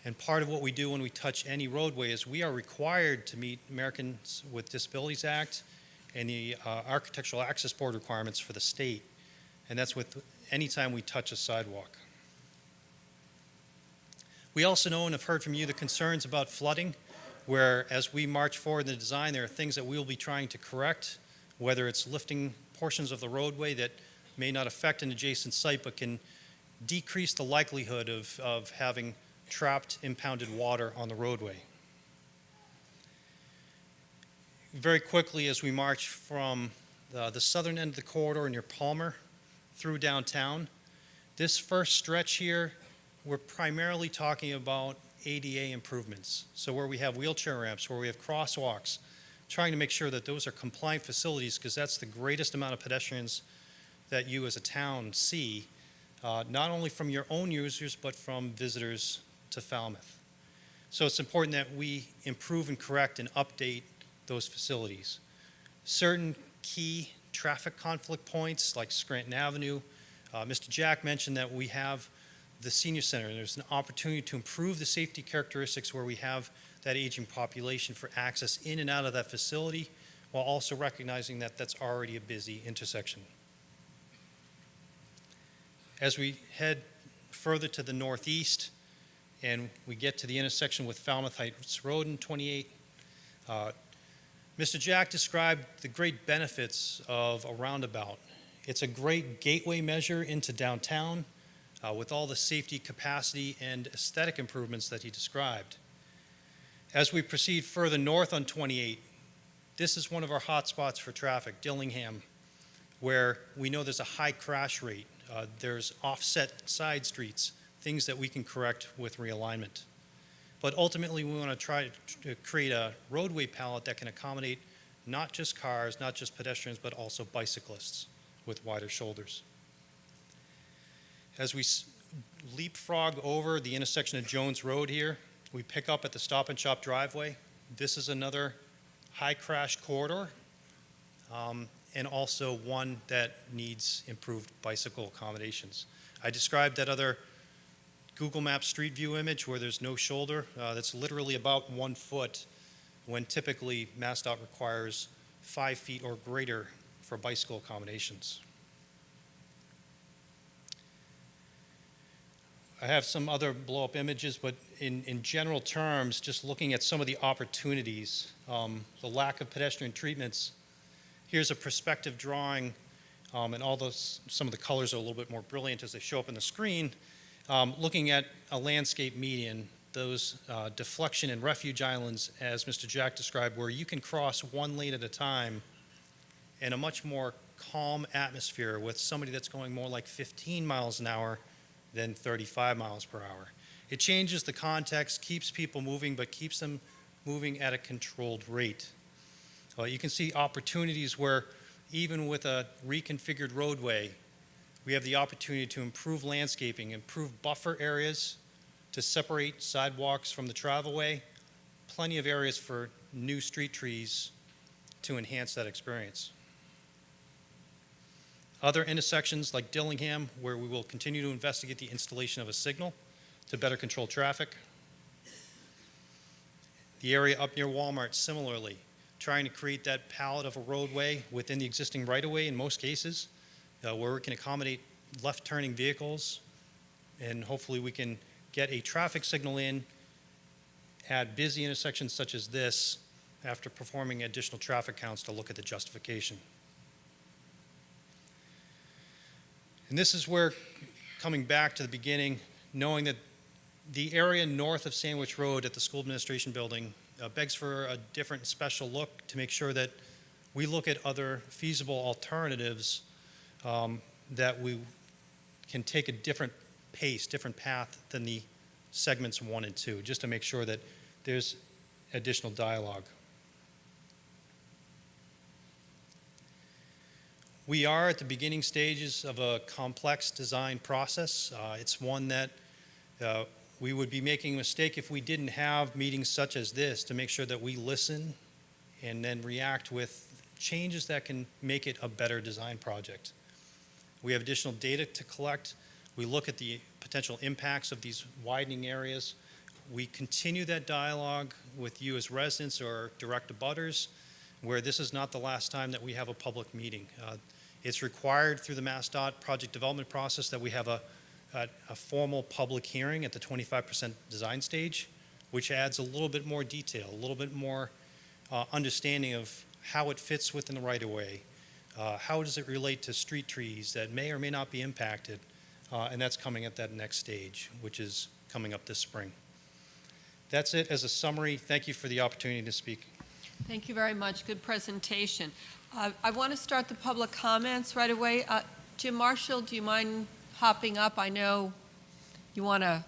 And part of what we do when we touch any roadway is we are required to meet Americans with Disabilities Act and the Architectural Access Board requirements for the state. And that's with any time we touch a sidewalk. We also know and have heard from you the concerns about flooding, where as we march forward in the design, there are things that we will be trying to correct, whether it's lifting portions of the roadway that may not affect an adjacent site, but can decrease the likelihood of having trapped impounded water on the roadway. Very quickly, as we march from the southern end of the corridor near Palmer through downtown, this first stretch here, we're primarily talking about ADA improvements. So where we have wheelchair ramps, where we have crosswalks, trying to make sure that those are compliant facilities, because that's the greatest amount of pedestrians that you as a town see, not only from your own users, but from visitors to Falmouth. So it's important that we improve and correct and update those facilities. Certain key traffic conflict points like Scranton Avenue, Mr. Jack mentioned that we have the senior center, and there's an opportunity to improve the safety characteristics where we have that aging population for access in and out of that facility, while also recognizing that that's already a busy intersection. As we head further to the northeast, and we get to the intersection with Falmouth Heights Road in 28. Mr. Jack described the great benefits of a roundabout. It's a great gateway measure into downtown with all the safety, capacity, and aesthetic improvements that he described. As we proceed further north on 28, this is one of our hot spots for traffic, Dillingham, where we know there's a high crash rate. There's offset side streets, things that we can correct with realignment. But ultimately, we want to try to create a roadway palette that can accommodate not just cars, not just pedestrians, but also bicyclists with wider shoulders. As we leapfrog over the intersection of Jones Road here, we pick up at the Stop and Shop driveway. This is another high crash corridor, and also one that needs improved bicycle accommodations. I described that other Google Maps Street View image where there's no shoulder. That's literally about 1 foot, when typically MassDOT requires 5 feet or greater for bicycle accommodations. I have some other blow-up images, but in general terms, just looking at some of the opportunities, the lack of pedestrian treatments. Here's a perspective drawing, and although some of the colors are a little bit more brilliant as they show up on the screen, looking at a landscape median, those deflection and refuge islands, as Mr. Jack described, where you can cross one lane at a time in a much more calm atmosphere with somebody that's going more like 15 miles an hour than 35 miles per hour. It changes the context, keeps people moving, but keeps them moving at a controlled rate. You can see opportunities where even with a reconfigured roadway, we have the opportunity to improve landscaping, improve buffer areas to separate sidewalks from the travelway, plenty of areas for new street trees to enhance that experience. Other intersections like Dillingham, where we will continue to investigate the installation of a signal to better control traffic. The area up near Walmart, similarly, trying to create that palette of a roadway within the existing right-of-way in most cases, where we can accommodate left-turning vehicles, and hopefully we can get a traffic signal in at busy intersections such as this after performing additional traffic counts to look at the justification. And this is where, coming back to the beginning, knowing that the area north of Sandwich Road at the school administration building begs for a different special look to make sure that we look at other feasible alternatives that we can take a different pace, different path than the segments 1 and 2, just to make sure that there's additional dialogue. We are at the beginning stages of a complex design process. It's one that we would be making a mistake if we didn't have meetings such as this to make sure that we listen and then react with changes that can make it a better design project. We have additional data to collect. We look at the potential impacts of these widening areas. We continue that dialogue with you as residents or direct abutters, where this is not the last time that we have a public meeting. It's required through the MassDOT project development process that we have a formal public hearing at the 25% design stage, which adds a little bit more detail, a little bit more understanding of how it fits within the right-of-way. How does it relate to street trees that may or may not be impacted? And that's coming at that next stage, which is coming up this spring. That's it as a summary. Thank you for the opportunity to speak. Thank you very much. Good presentation. I want to start the public comments right away. Jim Marshall, do you mind hopping up? I know you want to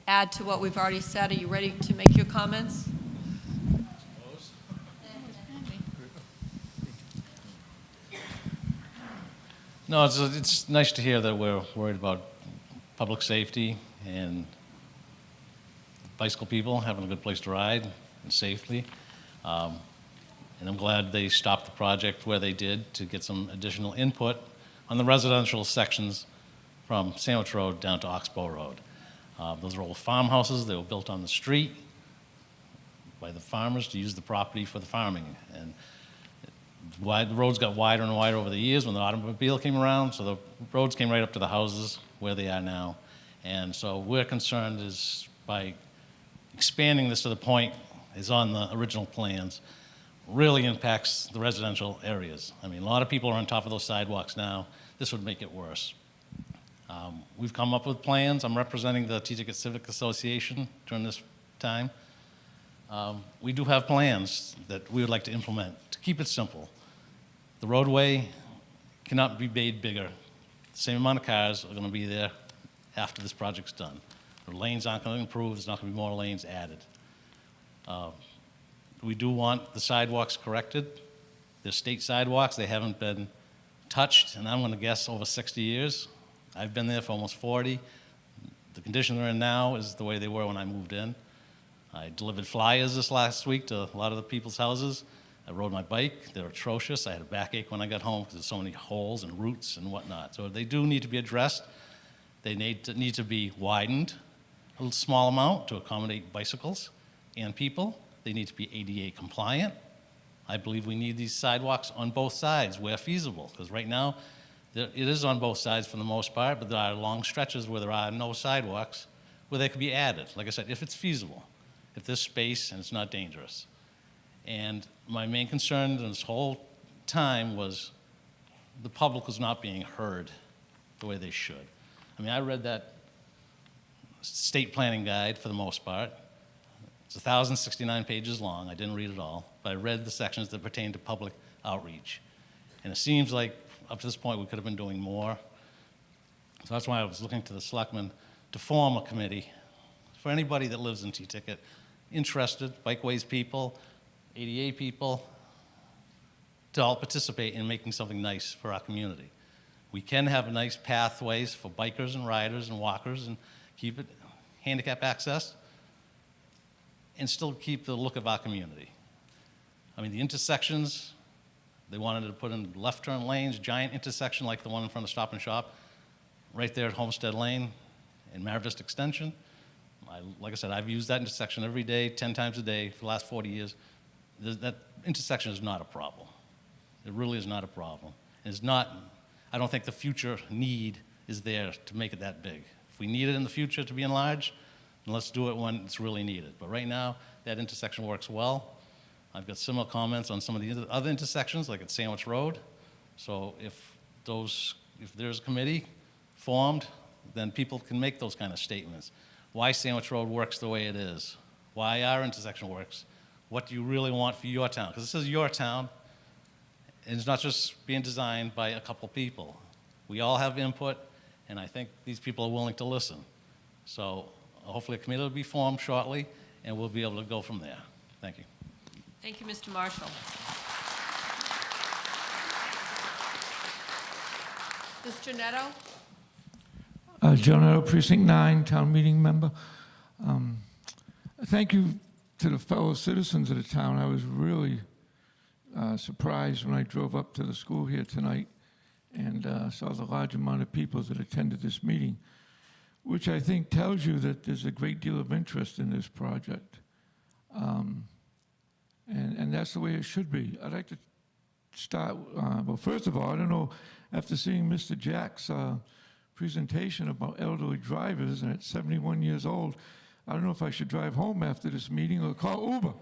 add to what we've already said. Are you ready to make your comments? No, it's nice to hear that we're worried about public safety and bicycle people having a good place to ride and safely. And I'm glad they stopped the project where they did to get some additional input on the residential sections from Sandwich Road down to Oxbow Road. Those are old farmhouses. They were built on the street by the farmers to use the property for the farming. And the roads got wider and wider over the years when the automobile came around, so the roads came right up to the houses where they are now. And so we're concerned is by expanding this to the point is on the original plans, really impacts the residential areas. I mean, a lot of people are on top of those sidewalks now. This would make it worse. We've come up with plans. I'm representing the T-Ticket Civic Association during this time. We do have plans that we would like to implement to keep it simple. The roadway cannot be made bigger. The same amount of cars are going to be there after this project's done. The lanes aren't going to improve. There's not going to be more lanes added. We do want the sidewalks corrected. They're state sidewalks. They haven't been touched, and I'm going to guess over 60 years. I've been there for almost 40. The condition they're in now is the way they were when I moved in. I delivered flyers this last week to a lot of the people's houses. I rode my bike. They're atrocious. I had a backache when I got home because there's so many holes and roots and whatnot. So they do need to be addressed. They need to be widened a small amount to accommodate bicycles and people. They need to be ADA compliant. I believe we need these sidewalks on both sides where feasible, because right now it is on both sides for the most part, but there are long stretches where there are no sidewalks where they could be added. Like I said, if it's feasible, if there's space and it's not dangerous. And my main concern in this whole time was the public was not being heard the way they should. I mean, I read that state planning guide for the most part. It's 1,069 pages long. I didn't read it all, but I read the sections that pertain to public outreach. And it seems like up to this point we could have been doing more. So that's why I was looking to the selectmen to form a committee for anybody that lives in T-Ticket, interested, bikeways people, ADA people, to all participate in making something nice for our community. We can have nice pathways for bikers and riders and walkers and keep it handicap access and still keep the look of our community. I mean, the intersections, they wanted to put in left turn lanes, giant intersection like the one in front of Stop and Shop, right there at Homestead Lane and Maravista Extension. Like I said, I've used that intersection every day, 10 times a day for the last 40 years. That intersection is not a problem. It really is not a problem. It's not, I don't think the future need is there to make it that big. If we need it in the future to be enlarged, then let's do it when it's really needed. But right now, that intersection works well. I've got similar comments on some of the other intersections, like at Sandwich Road. So if there's a committee formed, then people can make those kind of statements. Why Sandwich Road works the way it is, why our intersection works, what do you really want for your town? Because this is your town, and it's not just being designed by a couple people. We all have input, and I think these people are willing to listen. So hopefully a committee will be formed shortly, and we'll be able to go from there. Thank you. Thank you, Mr. Marshall. Mr. Netto? Joe Netto, Precinct 9, Town Meeting Member. Thank you to the fellow citizens of the town. I was really surprised when I drove up to the school here tonight and saw the large amount of people that attended this meeting, which I think tells you that there's a great deal of interest in this project. And that's the way it should be. I'd like to start, well, first of all, I don't know, after seeing Mr. Jack's presentation about elderly drivers, and at 71 years old, I don't know if I should drive home after this meeting or call Uber.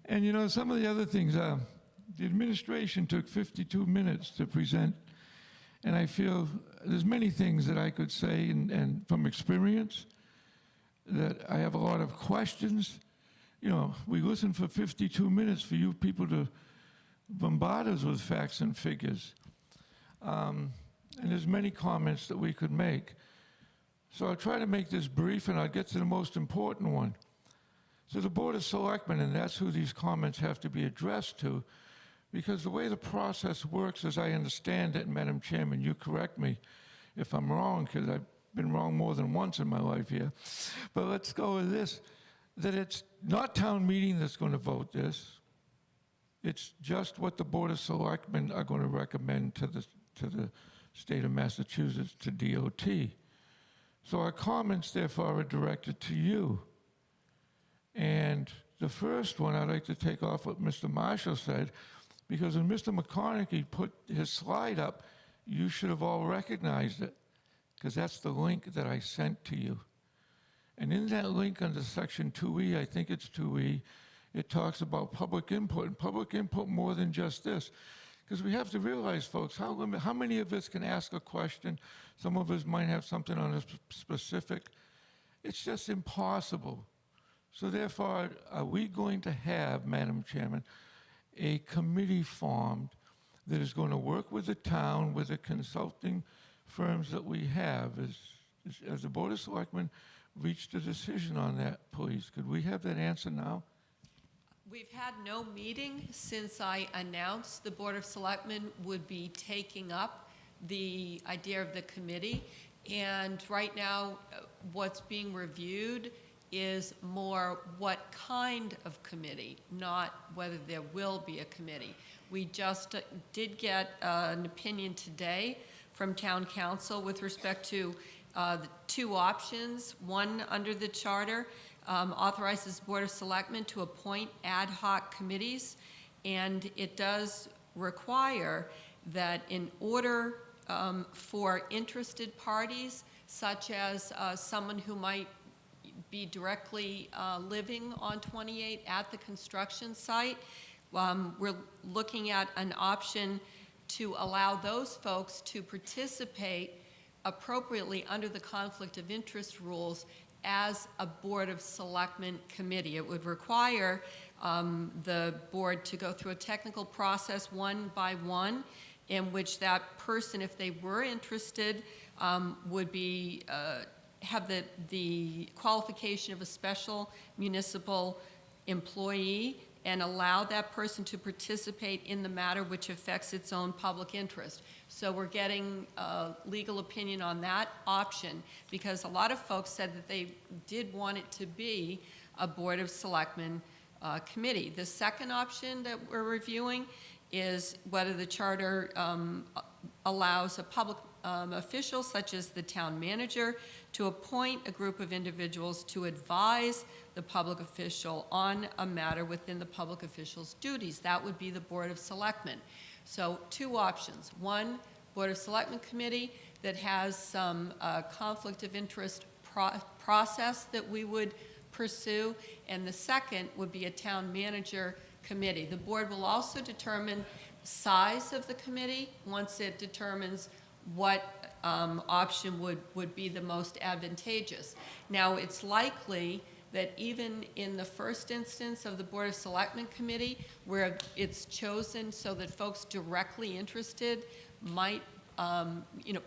And you know, some of the other things, the administration took 52 minutes to present, and I feel there's many things that I could say, and from experience, that I have a lot of questions. You know, we listened for 52 minutes for you people to bombard us with facts and figures. And there's many comments that we could make. So I'll try to make this brief, and I'll get to the most important one. So the Board of Selectmen, and that's who these comments have to be addressed to, because the way the process works, as I understand it, Madam Chairman, you correct me if I'm wrong, because I've been wrong more than once in my life here. But let's go with this, that it's not town meeting that's going to vote this. It's just what the Board of Selectmen are going to recommend to the state of Massachusetts, to DOT. So our comments, therefore, are directed to you. And the first one, I'd like to take off what Mr. Marshall said, because when Mr. McConaughey put his slide up, you should have all recognized it. because that's the link that I sent to you. And in that link under section 2E, I think it's 2E, it talks about public input, and public input more than just this. Because we have to realize, folks, how many of us can ask a question? Some of us might have something on a specific. It's just impossible. So therefore, are we going to have, Madam Chairman, a committee formed that is going to work with the town, with the consulting firms that we have? Has the Board of Selectmen reached a decision on that, please? Could we have that answer now? We've had no meeting since I announced the Board of Selectmen would be taking up the idea of the committee. And right now, what's being reviewed is more what kind of committee, not whether there will be a committee. We just did get an opinion today from Town Council with respect to the two options. One, under the charter, authorizes the Board of Selectmen to appoint ad hoc committees, and it does require that in order for interested parties, such as someone who might be directly living on 28 at the construction site, we're looking at an option to allow those folks to participate appropriately under the conflict of interest rules as a Board of Selectmen committee. It would require the board to go through a technical process one by one, in which that person, if they were interested, would be have the qualification of a special municipal employee and allow that person to participate in the matter which affects its own public interest. So we're getting a legal opinion on that option, because a lot of folks said that they did want it to be a Board of Selectmen committee. The second option that we're reviewing is whether the charter allows a public official, such as the town manager, to appoint a group of individuals to advise the public official on a matter within the public official's duties. That would be the Board of Selectmen. So two options. One, Board of Selectmen committee that has some conflict of interest process that we would pursue, and the second would be a town manager committee. The board will also determine size of the committee once it determines what option would be the most advantageous. Now, it's likely that even in the first instance of the Board of Selectmen committee, where it's chosen so that folks directly interested might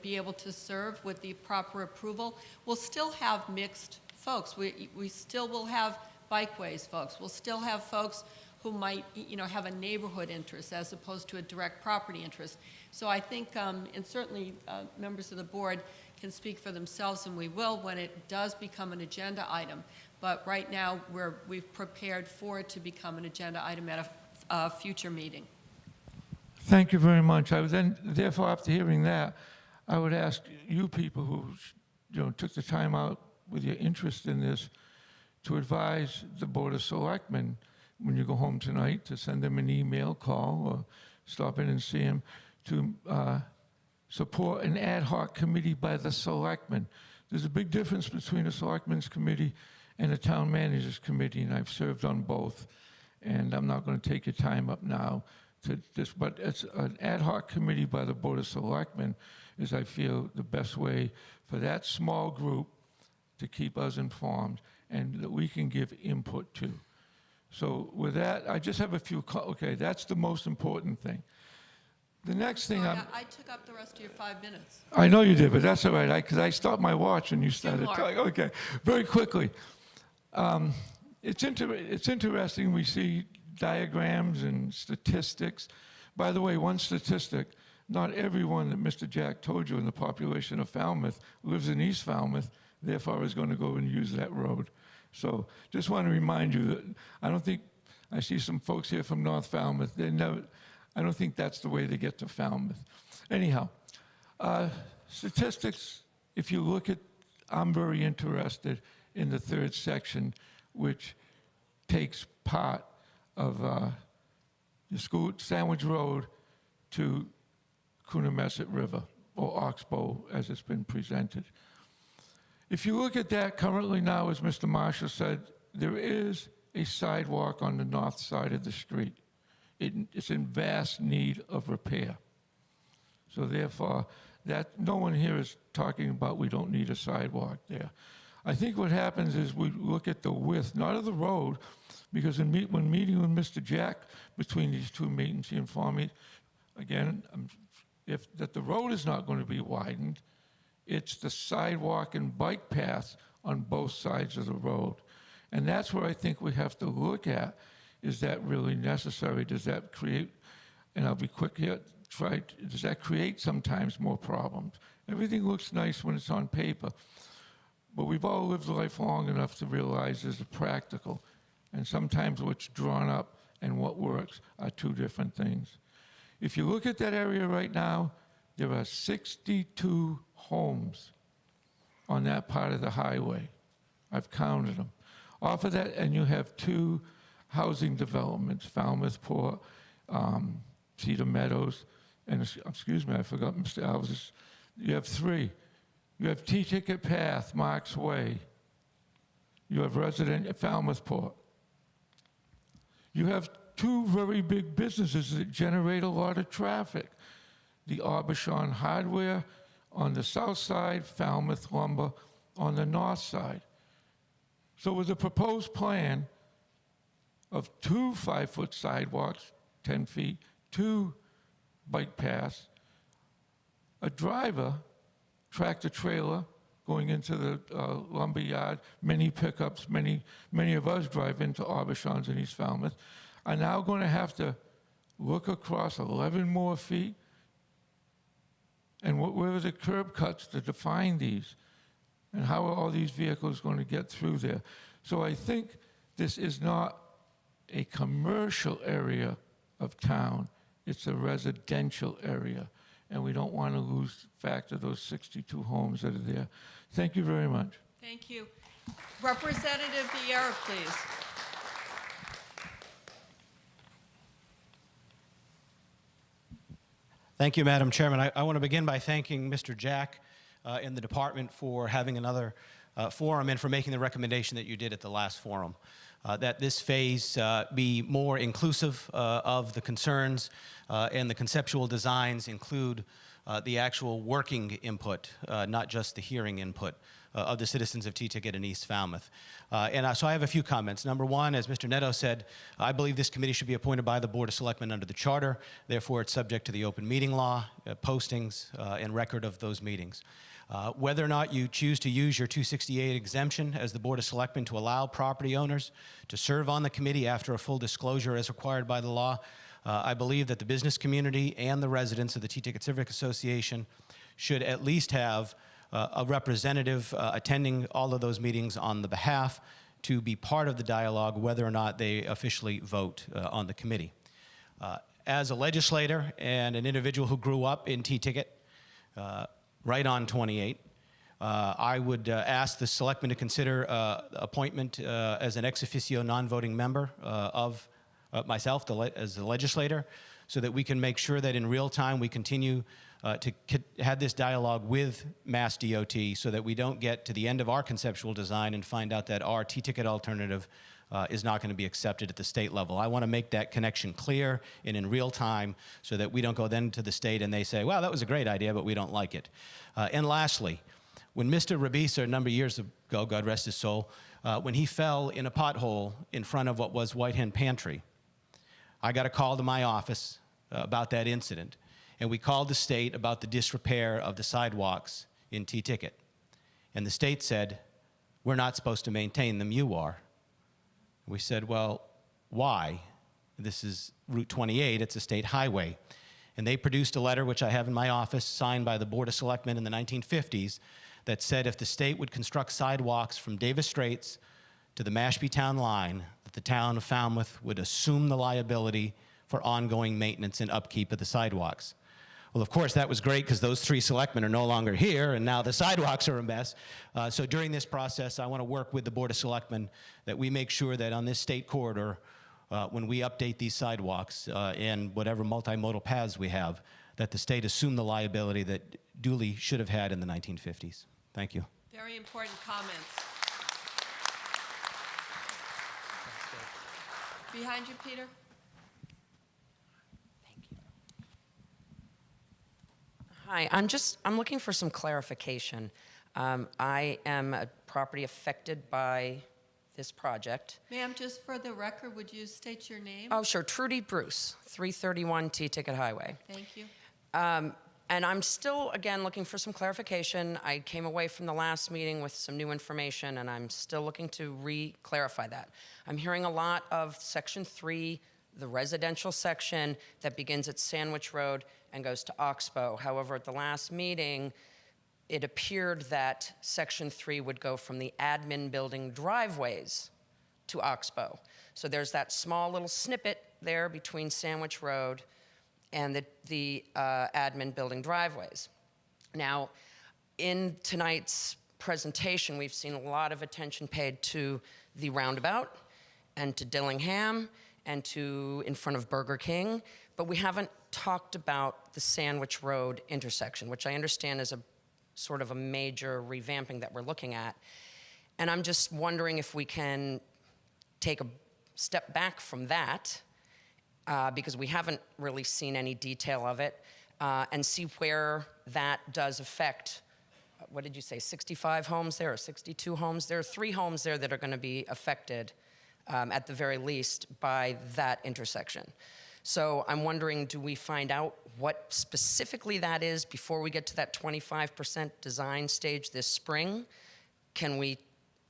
be able to serve with the proper approval, we'll still have mixed folks. We still will have bikeways folks. We'll still have folks who might have a neighborhood interest as opposed to a direct property interest. So I think, and certainly members of the board can speak for themselves, and we will when it does become an agenda item. But right now, we've prepared for it to become an agenda item at a future meeting. Thank you very much. I would then, therefore, after hearing that, I would ask you people who took the time out with your interest in this to advise the Board of Selectmen when you go home tonight, to send them an email, call, or stop in and see them, to support an ad hoc committee by the selectmen. There's a big difference between a selectmen's committee and a town manager's committee, and I've served on both. And I'm not going to take your time up now to this, but it's an ad hoc committee by the Board of Selectmen is, I feel, the best way for that small group to keep us informed and that we can give input to. So with that, I just have a few, okay, that's the most important thing. The next thing Sorry, I took up the rest of your 5 minutes. I know you did, but that's all right, because I stopped my watch when you started talking. Okay, very quickly. It's interesting, we see diagrams and statistics. By the way, one statistic, not everyone that Mr. Jack told you in the population of Falmouth lives in East Falmouth, therefore is going to go and use that road. So just want to remind you that I don't think, I see some folks here from North Falmouth, I don't think that's the way to get to Falmouth. Anyhow, statistics, if you look at, I'm very interested in the third section, which takes part of the school, Sandwich Road to Coonamessett River. or Oxbow as it's been presented. If you look at that currently now, as Mr. Marshall said, there is a sidewalk on the north side of the street. It's in vast need of repair. So therefore, that no one here is talking about we don't need a sidewalk there. I think what happens is we look at the width, not of the road, because when meeting with Mr. Jack between these two meetings, he informed me, again, that the road is not going to be widened, it's the sidewalk and bike paths on both sides of the road. And that's where I think we have to look at, is that really necessary? Does that create, and I'll be quick here, does that create sometimes more problems? Everything looks nice when it's on paper, but we've all lived life long enough to realize there's a practical, and sometimes what's drawn up and what works are two different things. If you look at that area right now, there are 62 homes on that part of the highway. I've counted them. Off of that, and you have two housing developments, Falmouth Port, Cedar Meadows, and excuse me, I forgot Mr. Alves. You have three. You have T-Ticket Path, Marks Way. You have resident at Falmouth Port. You have two very big businesses that generate a lot of traffic. The Aubuchon Hardware on the south side, Falmouth Lumber on the north side. So with a proposed plan of two 5-foot sidewalks, 10 feet, two bike paths, a driver, tractor trailer going into the lumber yard, many pickups, many of us drive into Aubuchon's in East Falmouth, are now going to have to look across 11 more feet. And where are the curb cuts to define these? And how are all these vehicles going to get through there? So I think this is not a commercial area of town. It's a residential area. And we don't want to lose fact of those 62 homes that are there. Thank you very much. Thank you. Representative Vieira, please. Thank you, Madam Chairman. I want to begin by thanking Mr. Jack and the department for having another forum and for making the recommendation that you did at the last forum, that this phase be more inclusive of the concerns and the conceptual designs include the actual working input, not just the hearing input of the citizens of T-Ticket and East Falmouth. So I have a few comments. Number one, as Mr. Netto said, I believe this committee should be appointed by the Board of Selectmen under the Charter. Therefore, it's subject to the open meeting law, postings, and record of those meetings. Whether or not you choose to use your 268 exemption as the Board of Selectmen to allow property owners to serve on the committee after a full disclosure as required by the law, I believe that the business community and the residents of the T-Ticket Civic Association should at least have a representative attending all of those meetings on the behalf to be part of the dialogue, whether or not they officially vote on the committee. As a legislator and an individual who grew up in T-Ticket, right on 28, I would ask the selectmen to consider appointment as an ex officio non-voting member of myself as the legislator, so that we can make sure that in real time we continue to have this dialogue with Mass DOT, so that we don't get to the end of our conceptual design and find out that our T-Ticket alternative is not going to be accepted at the state level. I want to make that connection clear and in real time, so that we don't go then to the state and they say, well, that was a great idea, but we don't like it. And lastly, when Mr. Rabisa, a number of years ago, God rest his soul, when he fell in a pothole in front of what was White Hen Pantry, I got a call to my office about that incident, and we called the state about the disrepair of the sidewalks in T-Ticket. And the state said, we're not supposed to maintain them, you are. We said, well, why? This is Route 28, it's a state highway. And they produced a letter, which I have in my office, signed by the Board of Selectmen in the 1950s, that said if the state would construct sidewalks from Davis Straits to the Mashpee Town line, that the town of Falmouth would assume the liability for ongoing maintenance and upkeep of the sidewalks. Well, of course, that was great because those three selectmen are no longer here, and now the sidewalks are a mess. So during this process, I want to work with the Board of Selectmen that we make sure that on this state corridor, when we update these sidewalks and whatever multimodal paths we have, that the state assume the liability that Dooley should have had in the 1950s. Thank you. Very important comments. Behind you, Peter. Hi, I'm looking for some clarification. I am a property affected by this project. Ma'am, just for the record, would you state your name? Oh, sure, Trudy Bruce, 331 T-Ticket Highway. Thank you. And I'm still, again, looking for some clarification. I came away from the last meeting with some new information, and I'm still looking to re-clarify that. I'm hearing a lot of Section 3, the residential section that begins at Sandwich Road and goes to Oxbow. However, at the last meeting, it appeared that Section 3 would go from the admin building driveways to Oxbow. So there's that small little snippet there between Sandwich Road and the admin building driveways. Now, in tonight's presentation, we've seen a lot of attention paid to the roundabout and to Dillingham and to in front of Burger King, but we haven't talked about the Sandwich Road intersection, which I understand is a sort of a major revamping that we're looking at. And I'm just wondering if we can take a step back from that, because we haven't really seen any detail of it, and see where that does affect, what did you say, 65 homes there or 62 homes? There are 3 homes there that are going to be affected at the very least by that intersection. So I'm wondering, do we find out what specifically that is before we get to that 25% design stage this spring? Can we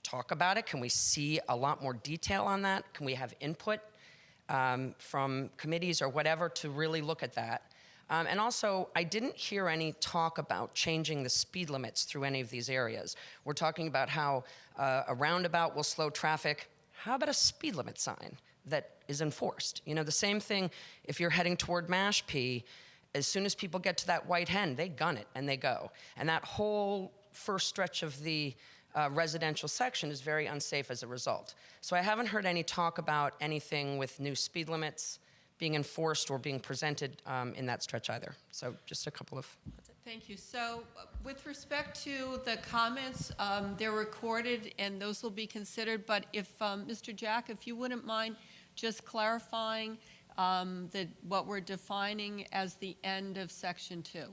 talk about it? Can we see a lot more detail on that? Can we have input from committees or whatever to really look at that? And also, I didn't hear any talk about changing the speed limits through any of these areas. We're talking about how a roundabout will slow traffic. How about a speed limit sign that is enforced? You know, the same thing if you're heading toward Mashpee, as soon as people get to that white hen, they gun it and they go. And that whole first stretch of the residential section is very unsafe as a result. So I haven't heard any talk about anything with new speed limits being enforced or being presented in that stretch either. So just a couple of... Thank you. So with respect to the comments, they're recorded and those will be considered. But if, Mr. Jack, if you wouldn't mind just clarifying what we're defining as the end of Section 2.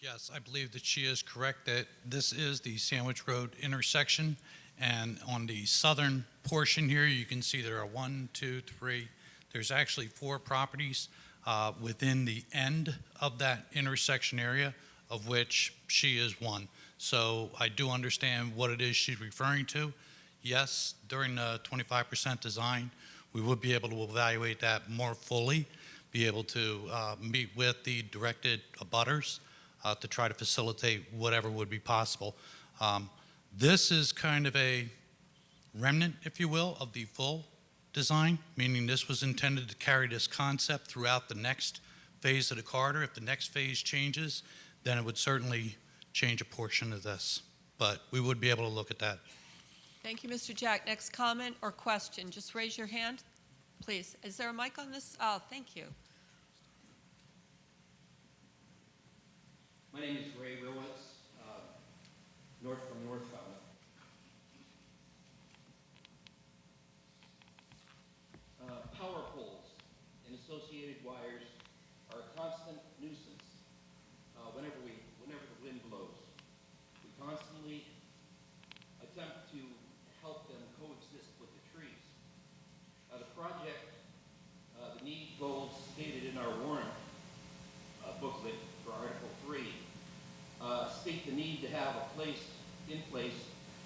Yes, I believe that she is correct that this is the Sandwich Road intersection. And on the southern portion here, you can see there are 1, 2, 3. There's actually 4 properties within the end of that intersection area, of which she is one. So I do understand what it is she's referring to. Yes, during the 25% design, we would be able to evaluate that more fully, be able to meet with the directed abutters to try to facilitate whatever would be possible. This is kind of a remnant, if you will, of the full design, meaning this was intended to carry this concept throughout the next phase of the corridor. If the next phase changes, then it would certainly change a portion of this. But we would be able to look at that. Thank you, Mr. Jack. Next comment or question, just raise your hand, please. Is there a mic on this? Oh, thank you. My name is Ray Willis, North Falmouth. Power poles and associated wires are a constant nuisance whenever the wind blows. We constantly attempt to help them coexist with the trees. The project, the need goals stated in our warrant booklet for Article 3 state the need to have a in-place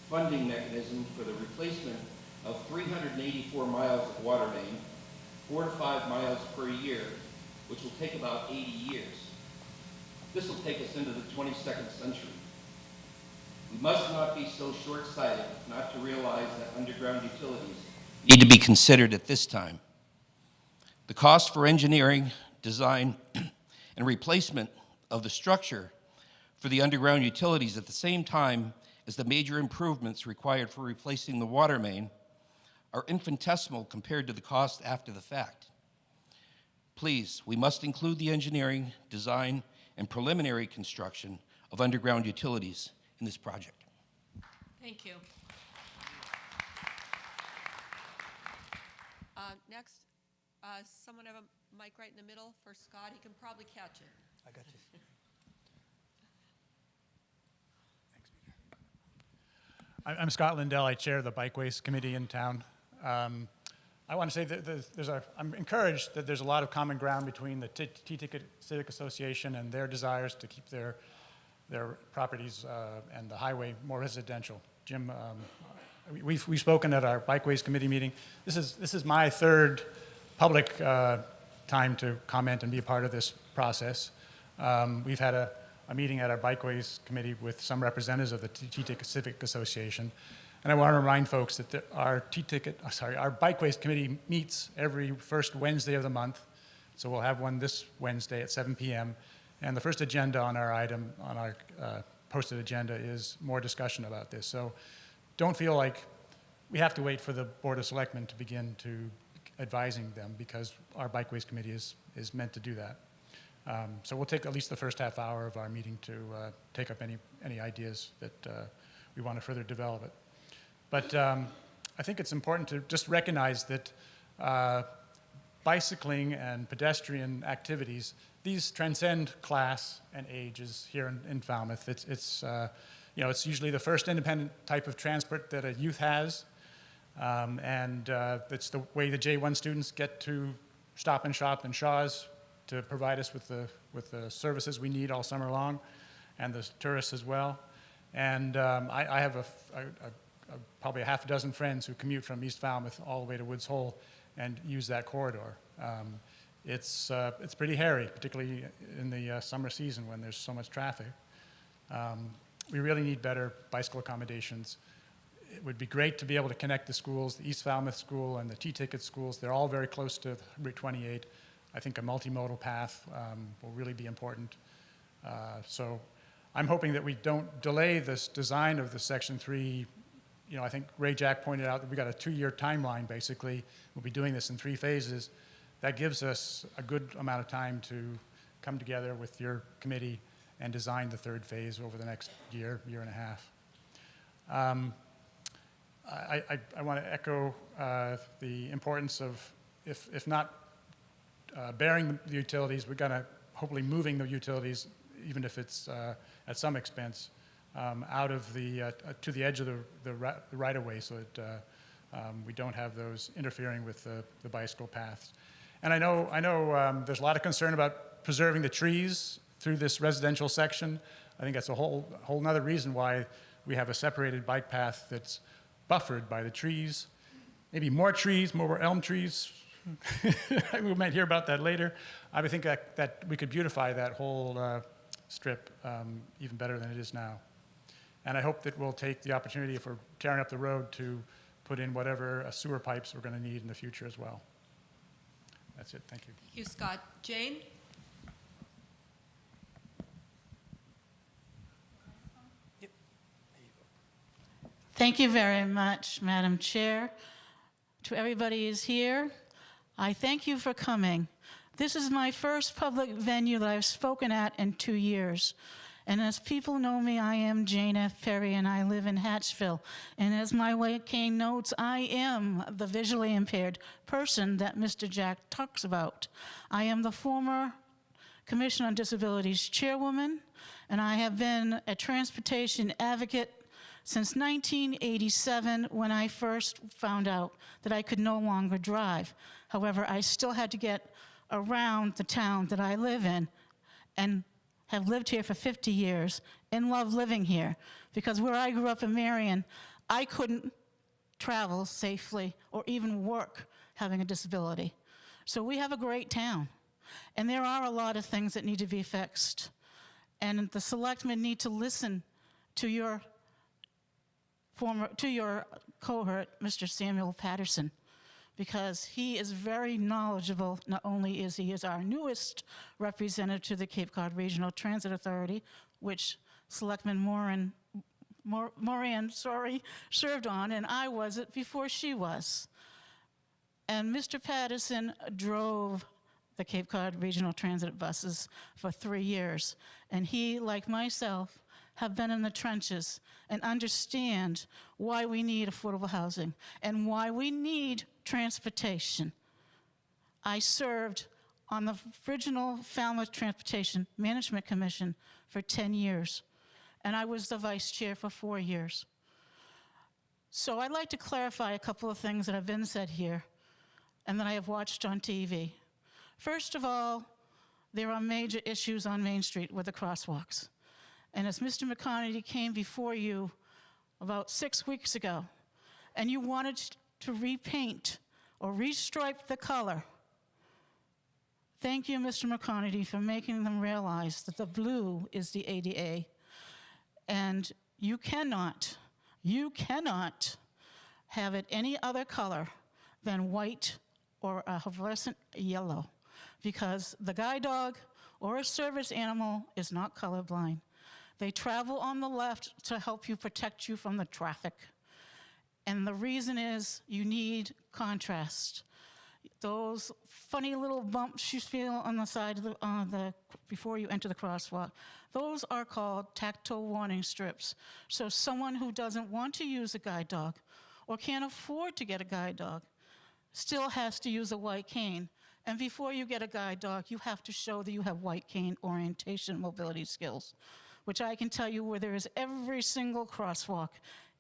funding mechanism for the replacement of 384 miles of water main, 4 to 5 miles per year, which will take about 80 years. This will take us into the 22nd century. We must not be so short-sighted not to realize that underground utilities need to be considered at this time. The cost for engineering, design, and replacement of the structure for the underground utilities at the same time as the major improvements required for replacing the water main are infinitesimal compared to the cost after the fact. Please, we must include the engineering, design, and preliminary construction of underground utilities in this project. Thank you. Next, someone have a mic right in the middle for Scott. He can probably catch it. I got you. I'm Scott Lindell. I chair the Bikeways Committee in town. I want to say that I'm encouraged that there's a lot of common ground between the T-Ticket Civic Association and their desires to keep their properties and the highway more residential. Jim, we've spoken at our Bikeways Committee meeting. This is my third public time to comment and be a part of this process. We've had a meeting at our Bikeways Committee with some representatives of the T-Ticket Civic Association. And I want to remind folks that our Bikeways Committee meets every first Wednesday of the month. So we'll have one this Wednesday at 7 p.m. And the first agenda on our item, on our posted agenda, is more discussion about this. So don't feel like we have to wait for the Board of Selectmen to begin to advising them, because our Bikeways Committee is meant to do that. So we'll take at least the first half hour of our meeting to take up any ideas that we want to further develop it. But I think it's important to just recognize that bicycling and pedestrian activities, these transcend class and ages here in Falmouth. It's usually the first independent type of transport that a youth has, and it's the way the J1 students get to Stop and Shop and Shaw's to provide us with the services we need all summer long, and the tourists as well. And I have probably a half a dozen friends who commute from East Falmouth all the way to Woods Hole and use that corridor. It's pretty hairy, particularly in the summer season when there's so much traffic. We really need better bicycle accommodations. It would be great to be able to connect the schools, the East Falmouth School and the T-Ticket schools. They're all very close to Route 28. I think a multimodal path will really be important. So I'm hoping that we don't delay this design of the Section 3. I think Ray Jack pointed out that we got a 2-year timeline, basically. We'll be doing this in 3 phases. That gives us a good amount of time to come together with your committee and design the 3rd phase over the next year and a half. I want to echo the importance of, if not bearing the utilities, we're going to hopefully moving the utilities, even if it's at some expense, out of to the edge of the right-of-way, so that we don't have those interfering with the bicycle paths. And I know there's a lot of concern about preserving the trees through this residential section. I think that's a whole nother reason why we have a separated bike path that's buffered by the trees. Maybe more trees, more elm trees. We might hear about that later. I would think that we could beautify that whole strip even better than it is now. And I hope that we'll take the opportunity, if we're tearing up the road, to put in whatever sewer pipes we're going to need in the future as well. That's it. Thank you. Thank you, Scott. Jane? Thank you very much, Madam Chair. To everybody who's here, I thank you for coming. This is my first public venue that I've spoken at in 2 years. And as people know me, I am Jane F. Perry, and I live in Hatchville. And as my White Cane notes, I am the visually impaired person that Mr. Jack talks about. I am the former Commission on Disabilities chairwoman, and I have been a transportation advocate since 1987, when I first found out that I could no longer drive. However, I still had to get around the town that I live in, and have lived here for 50 years and love living here, because where I grew up in Marion, I couldn't travel safely or even work having a disability. So we have a great town, and there are a lot of things that need to be fixed. And the selectmen need to listen to your cohort, Mr. Samuel Patterson, because he is very knowledgeable. Not only is he our newest representative to the Cape Cod Regional Transit Authority, which Selectman Moran, served on, and I was it before she was. And Mr. Patterson drove the Cape Cod Regional Transit buses for 3 years. And he, like myself, have been in the trenches and understand why we need affordable housing and why we need transportation. I served on the original Falmouth Transportation Management Commission for 10 years, and I was the vice chair for 4 years. So I'd like to clarify a couple of things that have been said here and that I have watched on TV. First of all, there are major issues on Main Street with the crosswalks. And as Mr. McConaty came before you about 6 weeks ago, and you wanted to repaint or restripe the color, thank you, Mr. McConaty, for making them realize that the blue is the ADA. And you cannot have it any other color than white or a fluorescent yellow, because the guide dog or a service animal is not colorblind. They travel on the left to help you protect you from the traffic. And the reason is you need contrast. Those funny little bumps you feel on the side of before you enter the crosswalk, those are called tactile warning strips. So someone who doesn't want to use a guide dog or can't afford to get a guide dog still has to use a white cane. And before you get a guide dog, you have to show that you have white cane orientation mobility skills, which I can tell you where there is every single crosswalk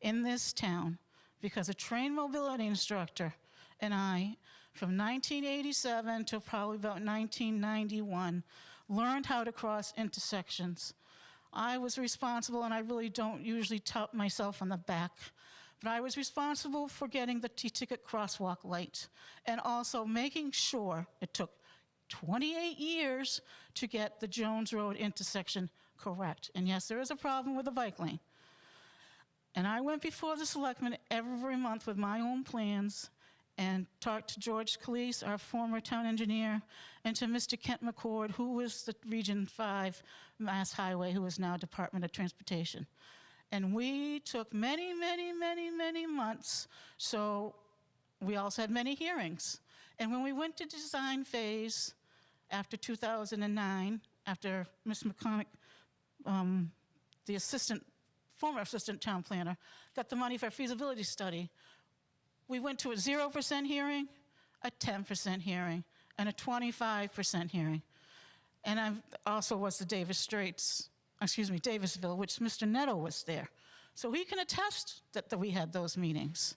in this town, because a trained mobility instructor and I, from 1987 to probably about 1991, learned how to cross intersections. I was responsible, and I really don't usually tap myself on the back, but I was responsible for getting the T-ticket crosswalk light and also making sure it took 28 years to get the Jones Road intersection correct. And yes, there is a problem with the bike lane. And I went before the selectmen every month with my own plans and talked to George Calise, our former town engineer, and to Mr. Kent McCord, who was the Region 5 Mass Highway, who is now Department of Transportation. And we took many, many, many, many months, so we also had many hearings. And when we went to design phase after 2009, after Ms. McConaughey, the former assistant town planner, got the money for a feasibility study, we went to a 0% hearing, a 10% hearing, and a 25% hearing. And I also was the Davisville, which Mr. Netto was there. So he can attest that we had those meetings.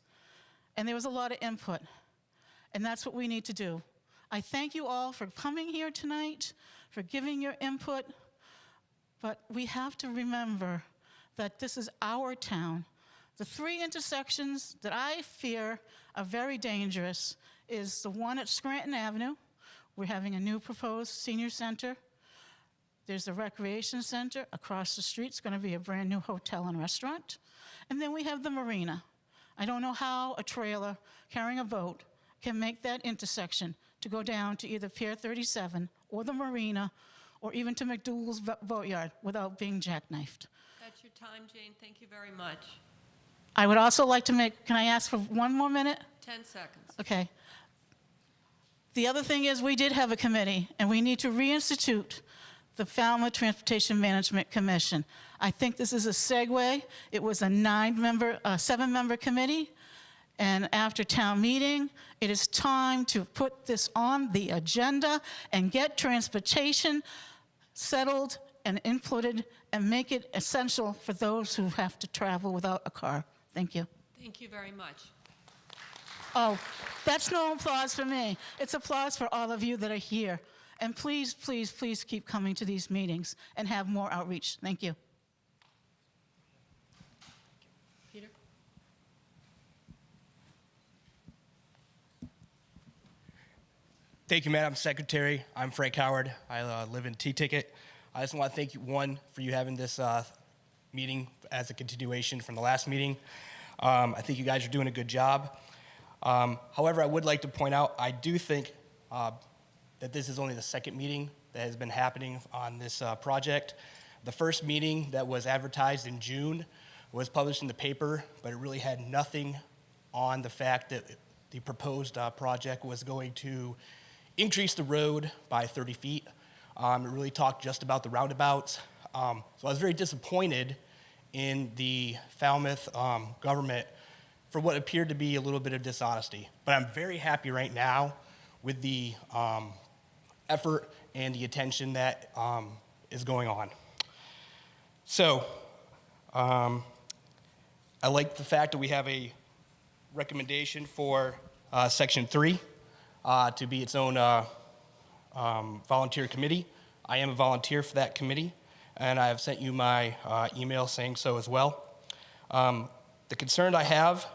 And there was a lot of input. And that's what we need to do. I thank you all for coming here tonight, for giving your input. But we have to remember that this is our town. The 3 intersections that I fear are very dangerous is the one at Scranton Avenue. We're having a new proposed senior center. There's the recreation center. Across the street is going to be a brand new hotel and restaurant. And then we have the marina. I don't know how a trailer carrying a boat can make that intersection to go down to either Pier 37 or the marina or even to McDougal's boatyard without being jackknifed. That's your time, Jane. Thank you very much. I would also like to can I ask for 1 more minute? 10 seconds. Okay. The other thing is we did have a committee, and we need to reinstitute the Falmouth Transportation Management Commission. I think this is a segue. It was a 7-member committee, and after town meeting, it is time to put this on the agenda and get transportation settled and inputted and make it essential for those who have to travel without a car. Thank you. Thank you very much. Oh, that's no applause for me. It's applause for all of you that are here. And please, please, please keep coming to these meetings and have more outreach. Thank you. Peter? Thank you, Madam Secretary. I'm Frank Howard. I live in T-Ticket. I just want to thank you, one, for you having this meeting as a continuation from the last meeting. I think you guys are doing a good job. However, I would like to point out, I do think that this is only the second meeting that has been happening on this project. The first meeting that was advertised in June was published in the paper, but it really had nothing on the fact that the proposed project was going to increase the road by 30 feet. It really talked just about the roundabouts. So I was very disappointed in the Falmouth government for what appeared to be a little bit of dishonesty. But I'm very happy right now with the effort and the attention that is going on. So I like the fact that we have a recommendation for Section 3 to be its own volunteer committee. I am a volunteer for that committee, and I have sent you my email saying so as well. The concern I have,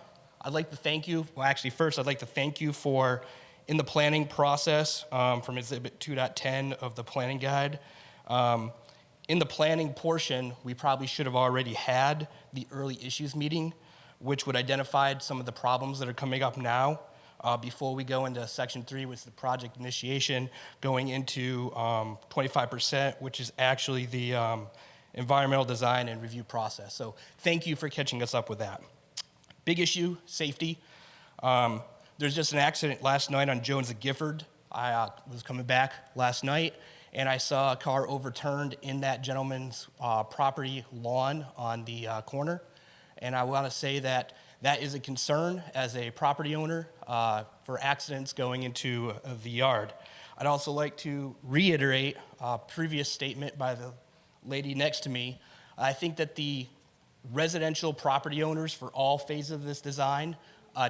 I'd like to thank you. Well, actually, first, I'd like to thank you for, in the planning process, from Exhibit 2.10 of the planning guide. In the planning portion, we probably should have already had the early issues meeting, which would identify some of the problems that are coming up now before we go into Section 3, which is the project initiation, going into 25%, which is actually the environmental design and review process. So thank you for catching us up with that. Big issue, safety. There's just an accident last night on Jones and Gifford. I was coming back last night, and I saw a car overturned in that gentleman's property lawn on the corner. And I want to say that that is a concern as a property owner for accidents going into the yard. I'd also like to reiterate a previous statement by the lady next to me. I think that the residential property owners for all phases of this design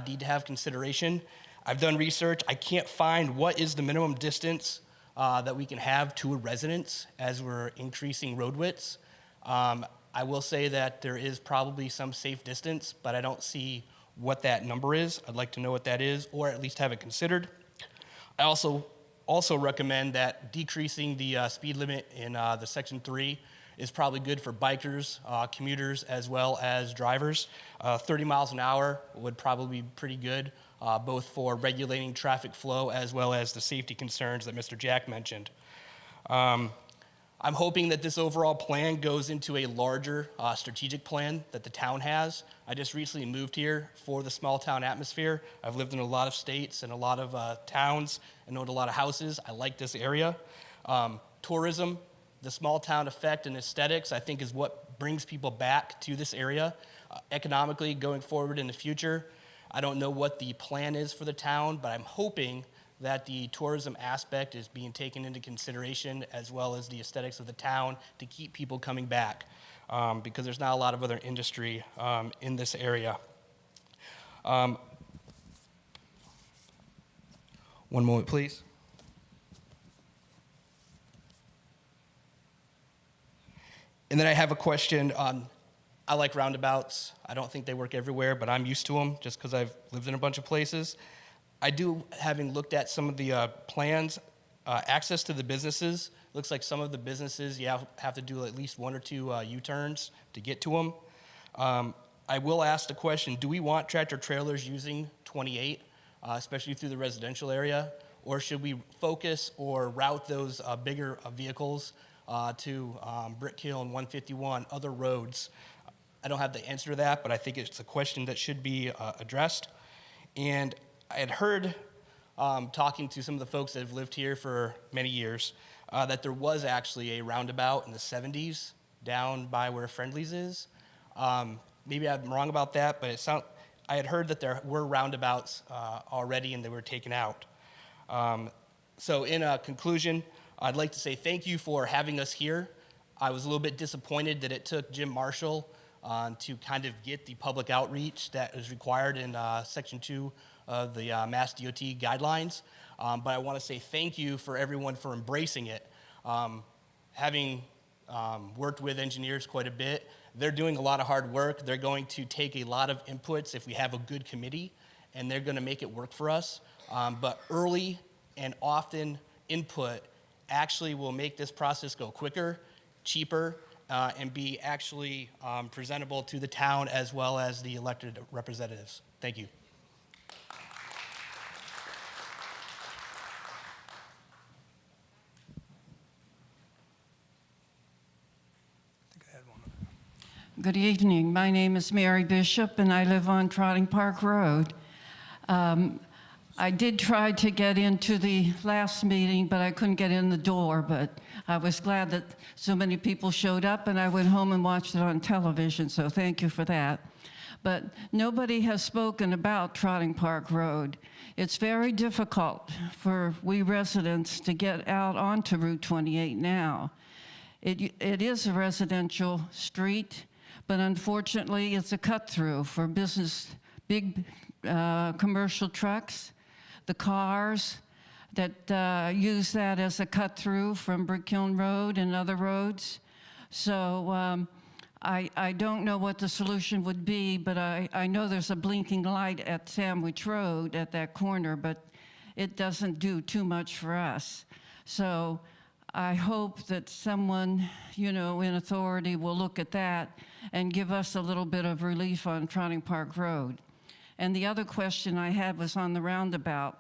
need to have consideration. I've done research. I can't find what is the minimum distance that we can have to a residence as we're increasing road widths. I will say that there is probably some safe distance, but I don't see what that number is. I'd like to know what that is, or at least have it considered. I also recommend that decreasing the speed limit in the Section 3 is probably good for bikers, commuters, as well as drivers. 30 miles an hour would probably be pretty good, both for regulating traffic flow as well as the safety concerns that Mr. Jack mentioned. I'm hoping that this overall plan goes into a larger strategic plan that the town has. I just recently moved here for the small town atmosphere. I've lived in a lot of states and a lot of towns and owned a lot of houses. I like this area. Tourism, the small town effect and aesthetics, I think, is what brings people back to this area. Economically, going forward in the future, I don't know what the plan is for the town, but I'm hoping that the tourism aspect is being taken into consideration, as well as the aesthetics of the town, to keep people coming back, because there's not a lot of other industry in this area. One moment, please. And then I have a question on, I like roundabouts. I don't think they work everywhere, but I'm used to them just because I've lived in a bunch of places. I do, having looked at some of the plans, access to the businesses, looks like some of the businesses you have to do at least 1 or 2 U-turns to get to them. I will ask the question, do we want tractor trailers using 28, especially through the residential area? Or should we focus or route those bigger vehicles to Brick Hill and 151, other roads? I don't have the answer to that, but I think it's a question that should be addressed. And I had heard, talking to some of the folks that have lived here for many years, that there was actually a roundabout in the 70s down by where Friendly's is. Maybe I'm wrong about that, but I had heard that there were roundabouts already and they were taken out. So in conclusion, I'd like to say thank you for having us here. I was a little bit disappointed that it took Jim Marshall to kind of get the public outreach that is required in Section 2 of the Mass DOT guidelines. But I want to say thank you for everyone for embracing it. Having worked with engineers quite a bit, they're doing a lot of hard work. They're going to take a lot of inputs if we have a good committee, and they're going to make it work for us. But early and often input actually will make this process go quicker, cheaper, and be actually presentable to the town as well as the elected representatives. Thank you. Good evening. My name is Mary Bishop, and I live on Trotting Park Road. I did try to get into the last meeting, but I couldn't get in the door. But I was glad that so many people showed up, and I went home and watched it on television, so thank you for that. But nobody has spoken about Trotting Park Road. It's very difficult for we residents to get out onto Route 28 now. It is a residential street, but unfortunately it's a cut-through for business, big commercial trucks, the cars that use that as a cut-through from Brick Kiln Road and other roads. So I don't know what the solution would be, but I know there's a blinking light at Sandwich Road at that corner, but it doesn't do too much for us. So I hope that someone, you know, in authority will look at that and give us a little bit of relief on Trotting Park Road. And the other question I had was on the roundabout.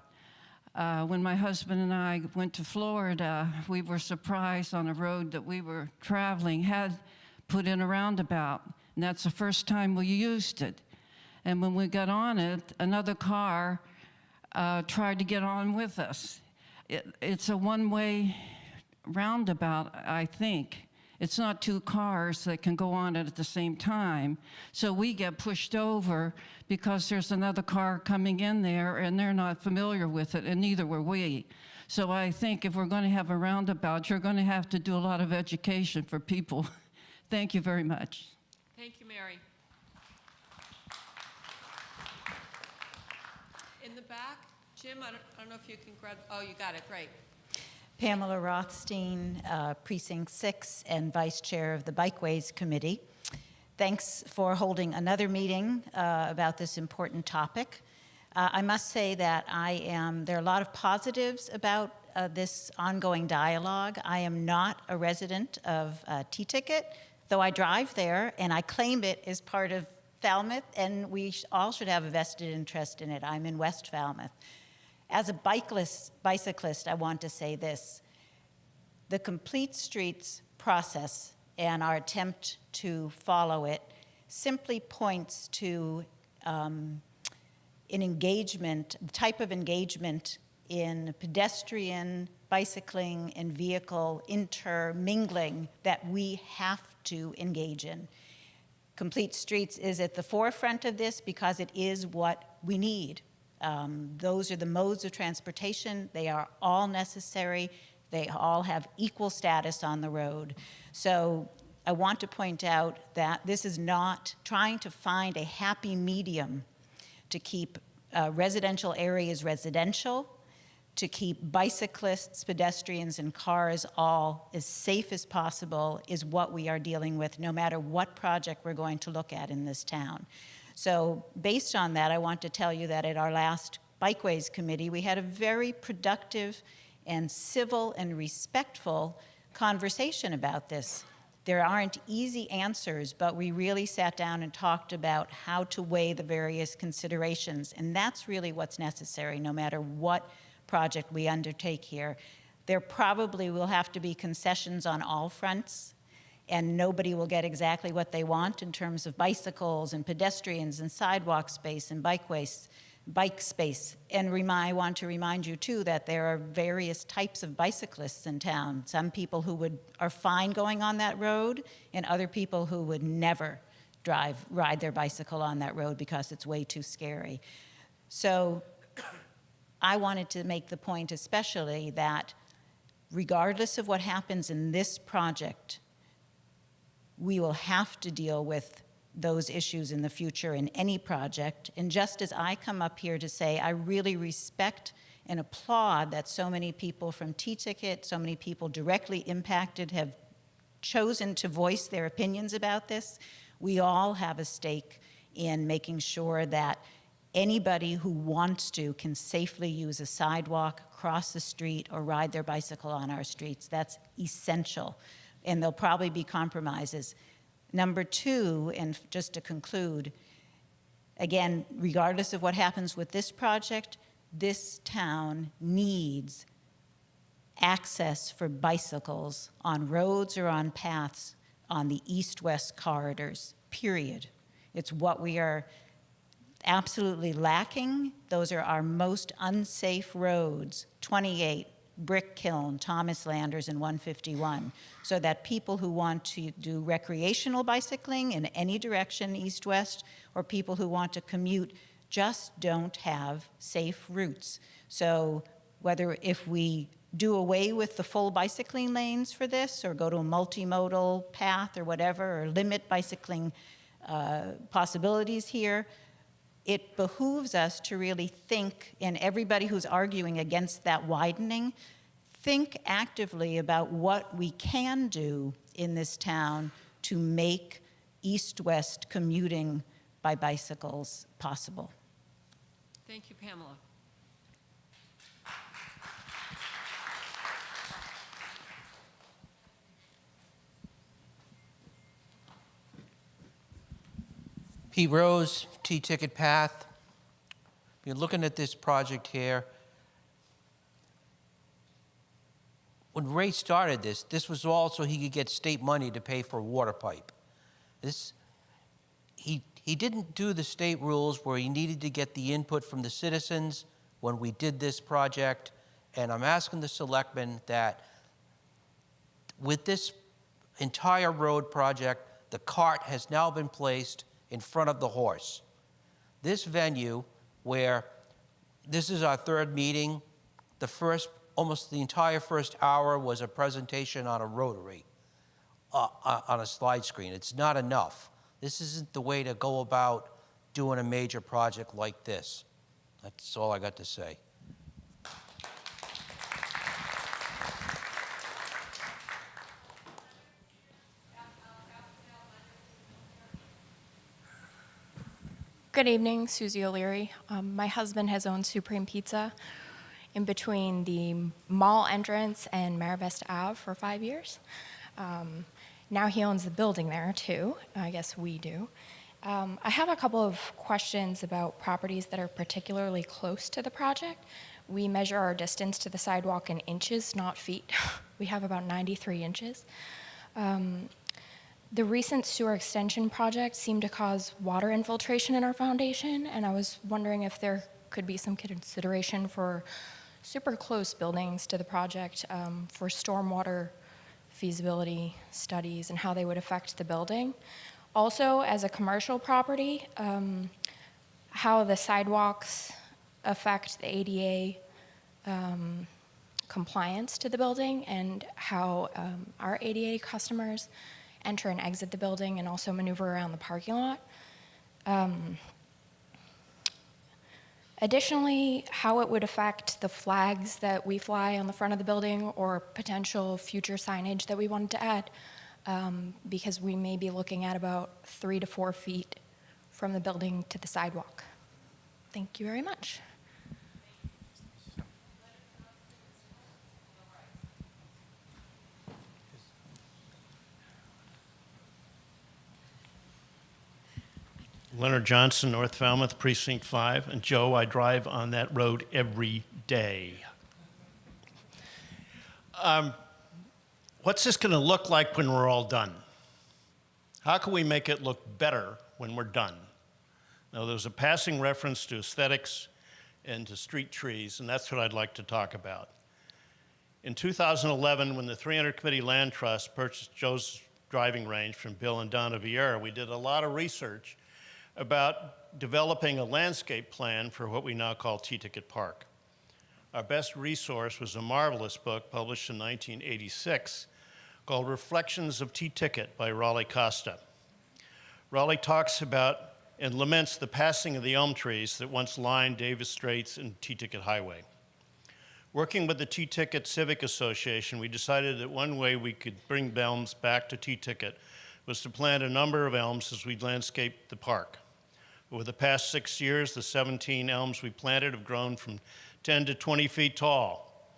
When my husband and I went to Florida, we were surprised on a road that we were traveling had put in a roundabout, and that's the first time we used it. And when we got on it, another car tried to get on with us. It's a one-way roundabout, I think. It's not two cars that can go on it at the same time. So we get pushed over because there's another car coming in there and they're not familiar with it, and neither were we. So I think if we're going to have a roundabout, you're going to have to do a lot of education for people. Thank you very much. Thank you, Mary. In the back, Jim, I don't know if you can grab, oh, you got it, great. Pamela Rothstein, Precinct 6 and Vice Chair of the Bikeways Committee. Thanks for holding another meeting about this important topic. I must say that there are a lot of positives about this ongoing dialogue. I am not a resident of T-Ticket, though I drive there, and I claim it as part of Falmouth, and we all should have a vested interest in it. I'm in West Falmouth. As a bicyclist, I want to say this. The Complete Streets process and our attempt to follow it simply points to an engagement, the type of engagement in pedestrian, bicycling, and vehicle intermingling that we have to engage in. Complete Streets is at the forefront of this because it is what we need. Those are the modes of transportation. They are all necessary. They all have equal status on the road. So I want to point out that this is not trying to find a happy medium to keep residential areas residential, to keep bicyclists, pedestrians, and cars all as safe as possible is what we are dealing with, no matter what project we're going to look at in this town. So based on that, I want to tell you that at our last Bikeways Committee, we had a very productive and civil and respectful conversation about this. There aren't easy answers, but we really sat down and talked about how to weigh the various considerations, and that's really what's necessary, no matter what project we undertake here. There probably will have to be concessions on all fronts, and nobody will get exactly what they want in terms of bicycles and pedestrians and sidewalk space and bike space. And I want to remind you too that there are various types of bicyclists in town. Some people who are fine going on that road, and other people who would never ride their bicycle on that road because it's way too scary. So I wanted to make the point especially that regardless of what happens in this project, we will have to deal with those issues in the future in any project. And just as I come up here to say, I really respect and applaud that so many people from T-Ticket, so many people directly impacted have chosen to voice their opinions about this, we all have a stake in making sure that anybody who wants to can safely use a sidewalk, cross the street, or ride their bicycle on our streets. That's essential. And there'll probably be compromises. Number two, and just to conclude, again, regardless of what happens with this project, this town needs access for bicycles on roads or on paths on the east-west corridors. period. It's what we are absolutely lacking. Those are our most unsafe roads, 28, Brick Kiln, Thomas Landers, and 151, so that people who want to do recreational bicycling in any direction, east-west, or people who want to commute just don't have safe routes. So whether if we do away with the full bicycling lanes for this, or go to a multimodal path or whatever, or limit bicycling possibilities here, it behooves us to really think, and everybody who's arguing against that widening, think actively about what we can do in this town to make east-west commuting by bicycles possible. Thank you, Pamela. Pete Rose, T-Ticket Path. You're looking at this project here. When Ray started this was all so he could get state money to pay for a water pipe. He didn't do the state rules where he needed to get the input from the citizens when we did this project, and I'm asking the selectmen that with this entire road project, the cart has now been placed in front of the horse. This venue, where this is our third meeting, almost the entire first hour was a presentation on a rotary, on a slide screen. It's not enough. This isn't the way to go about doing a major project like this. That's all I got to say. Good evening, Susie O'Leary. My husband has owned Supreme Pizza in between the mall entrance and Maravesta Ave for 5 years. Now he owns the building there too. I guess we do. I have a couple of questions about properties that are particularly close to the project. We measure our distance to the sidewalk in inches, not feet. We have about 93 inches. The recent sewer extension project seemed to cause water infiltration in our foundation, and I was wondering if there could be some consideration for super close buildings to the project for stormwater feasibility studies and how they would affect the building. Also, as a commercial property, how the sidewalks affect the ADA compliance to the building, and how our ADA customers enter and exit the building and also maneuver around the parking lot. Additionally, how it would affect the flags that we fly on the front of the building or potential future signage that we wanted to add, because we may be looking at about 3 to 4 feet from the building to the sidewalk. Thank you very much. Leonard Johnson, North Falmouth, Precinct 5. And Joe, I drive on that road every day. What's this going to look like when we're all done? How can we make it look better when we're done? Now, there's a passing reference to aesthetics and to street trees, and that's what I'd like to talk about. In 2011, when the 300 Committee Land Trust purchased Joe's driving range from Bill and Donna Vieira, we did a lot of research about developing a landscape plan for what we now call T-Ticket Park. Our best resource was a marvelous book published in 1986 called Reflections of T-Ticket by Raleigh Costa. Raleigh talks about and laments the passing of the elm trees that once lined Davis Straits and T-Ticket Highway. Working with the T-Ticket Civic Association, we decided that one way we could bring elms back to T-Ticket was to plant a number of elms as we landscaped the park. Over the past 6 years, the 17 elms we planted have grown from 10 to 20 feet tall.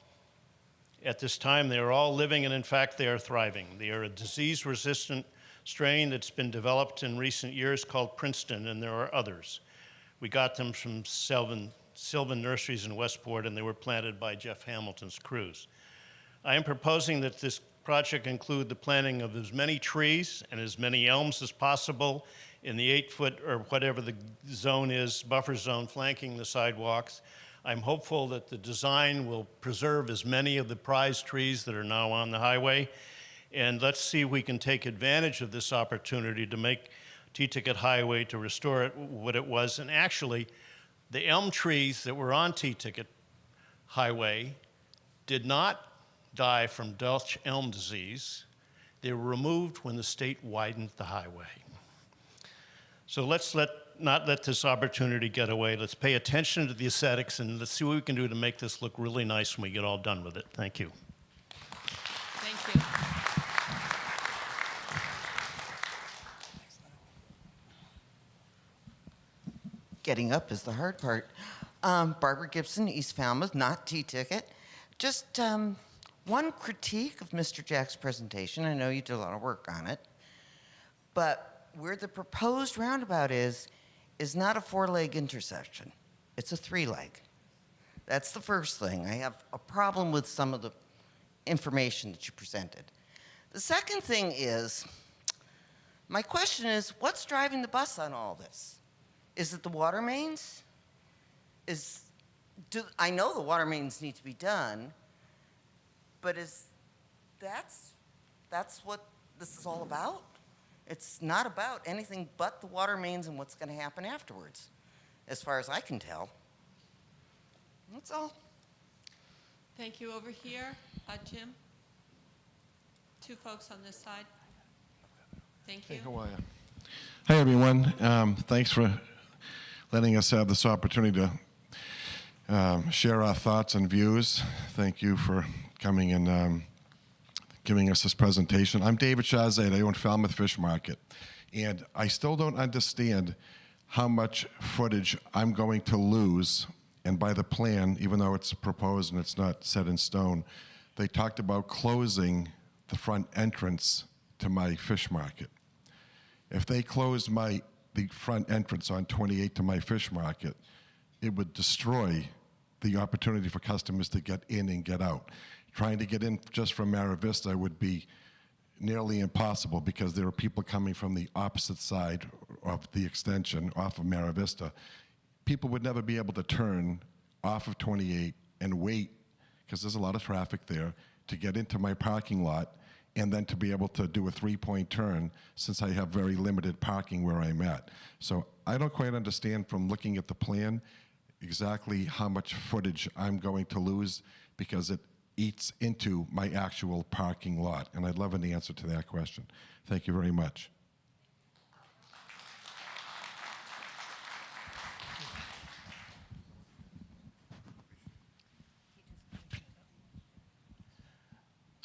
At this time, they are all living, and in fact, they are thriving. They are a disease-resistant strain that's been developed in recent years called Princeton, and there are others. We got them from Sylvan Nurseries in Westport, and they were planted by Jeff Hamilton's crews. I am proposing that this project include the planting of as many trees and as many elms as possible in the 8-foot or whatever the zone is, buffer zone flanking the sidewalks. I'm hopeful that the design will preserve as many of the prized trees that are now on the highway. And let's see if we can take advantage of this opportunity to make T-Ticket Highway, to restore it what it was. And actually, the elm trees that were on T-Ticket Highway did not die from Dutch elm disease. They were removed when the state widened the highway. So let's not let this opportunity get away. Let's pay attention to the aesthetics, and let's see what we can do to make this look really nice when we get all done with it. Thank you. Thank you. Getting up is the hard part. Barbara Gibson, East Falmouth, not T-Ticket. Just one critique of Mr. Jack's presentation. I know you did a lot of work on it. But where the proposed roundabout is not a 4-leg intersection. It's a 3-leg. That's the first thing. I have a problem with some of the information that you presented. The second thing is, my question is, what's driving the bus on all this? Is it the water mains? I know the water mains need to be done, but that's what this is all about? It's not about anything but the water mains and what's going to happen afterwards, as far as I can tell. That's all. Thank you. Over here, Jim. 2 folks on this side. Thank you. Hey, how are you? Hi, everyone. Thanks for letting us have this opportunity to share our thoughts and views. Thank you for coming and giving us this presentation. I'm David Shazade. I own Falmouth Fish Market. And I still don't understand how much footage I'm going to lose. And by the plan, even though it's proposed and it's not set in stone, they talked about closing the front entrance to my fish market. If they closed the front entrance on 28 to my fish market, it would destroy the opportunity for customers to get in and get out. Trying to get in just from Mara Vista would be nearly impossible because there are people coming from the opposite side of the extension off of Mara Vista. People would never be able to turn off of 28 and wait, because there's a lot of traffic there, to get into my parking lot and then to be able to do a 3-point turn, since I have very limited parking where I'm at. So I don't quite understand from looking at the plan exactly how much footage I'm going to lose, because it eats into my actual parking lot. And I'd love an answer to that question. Thank you very much.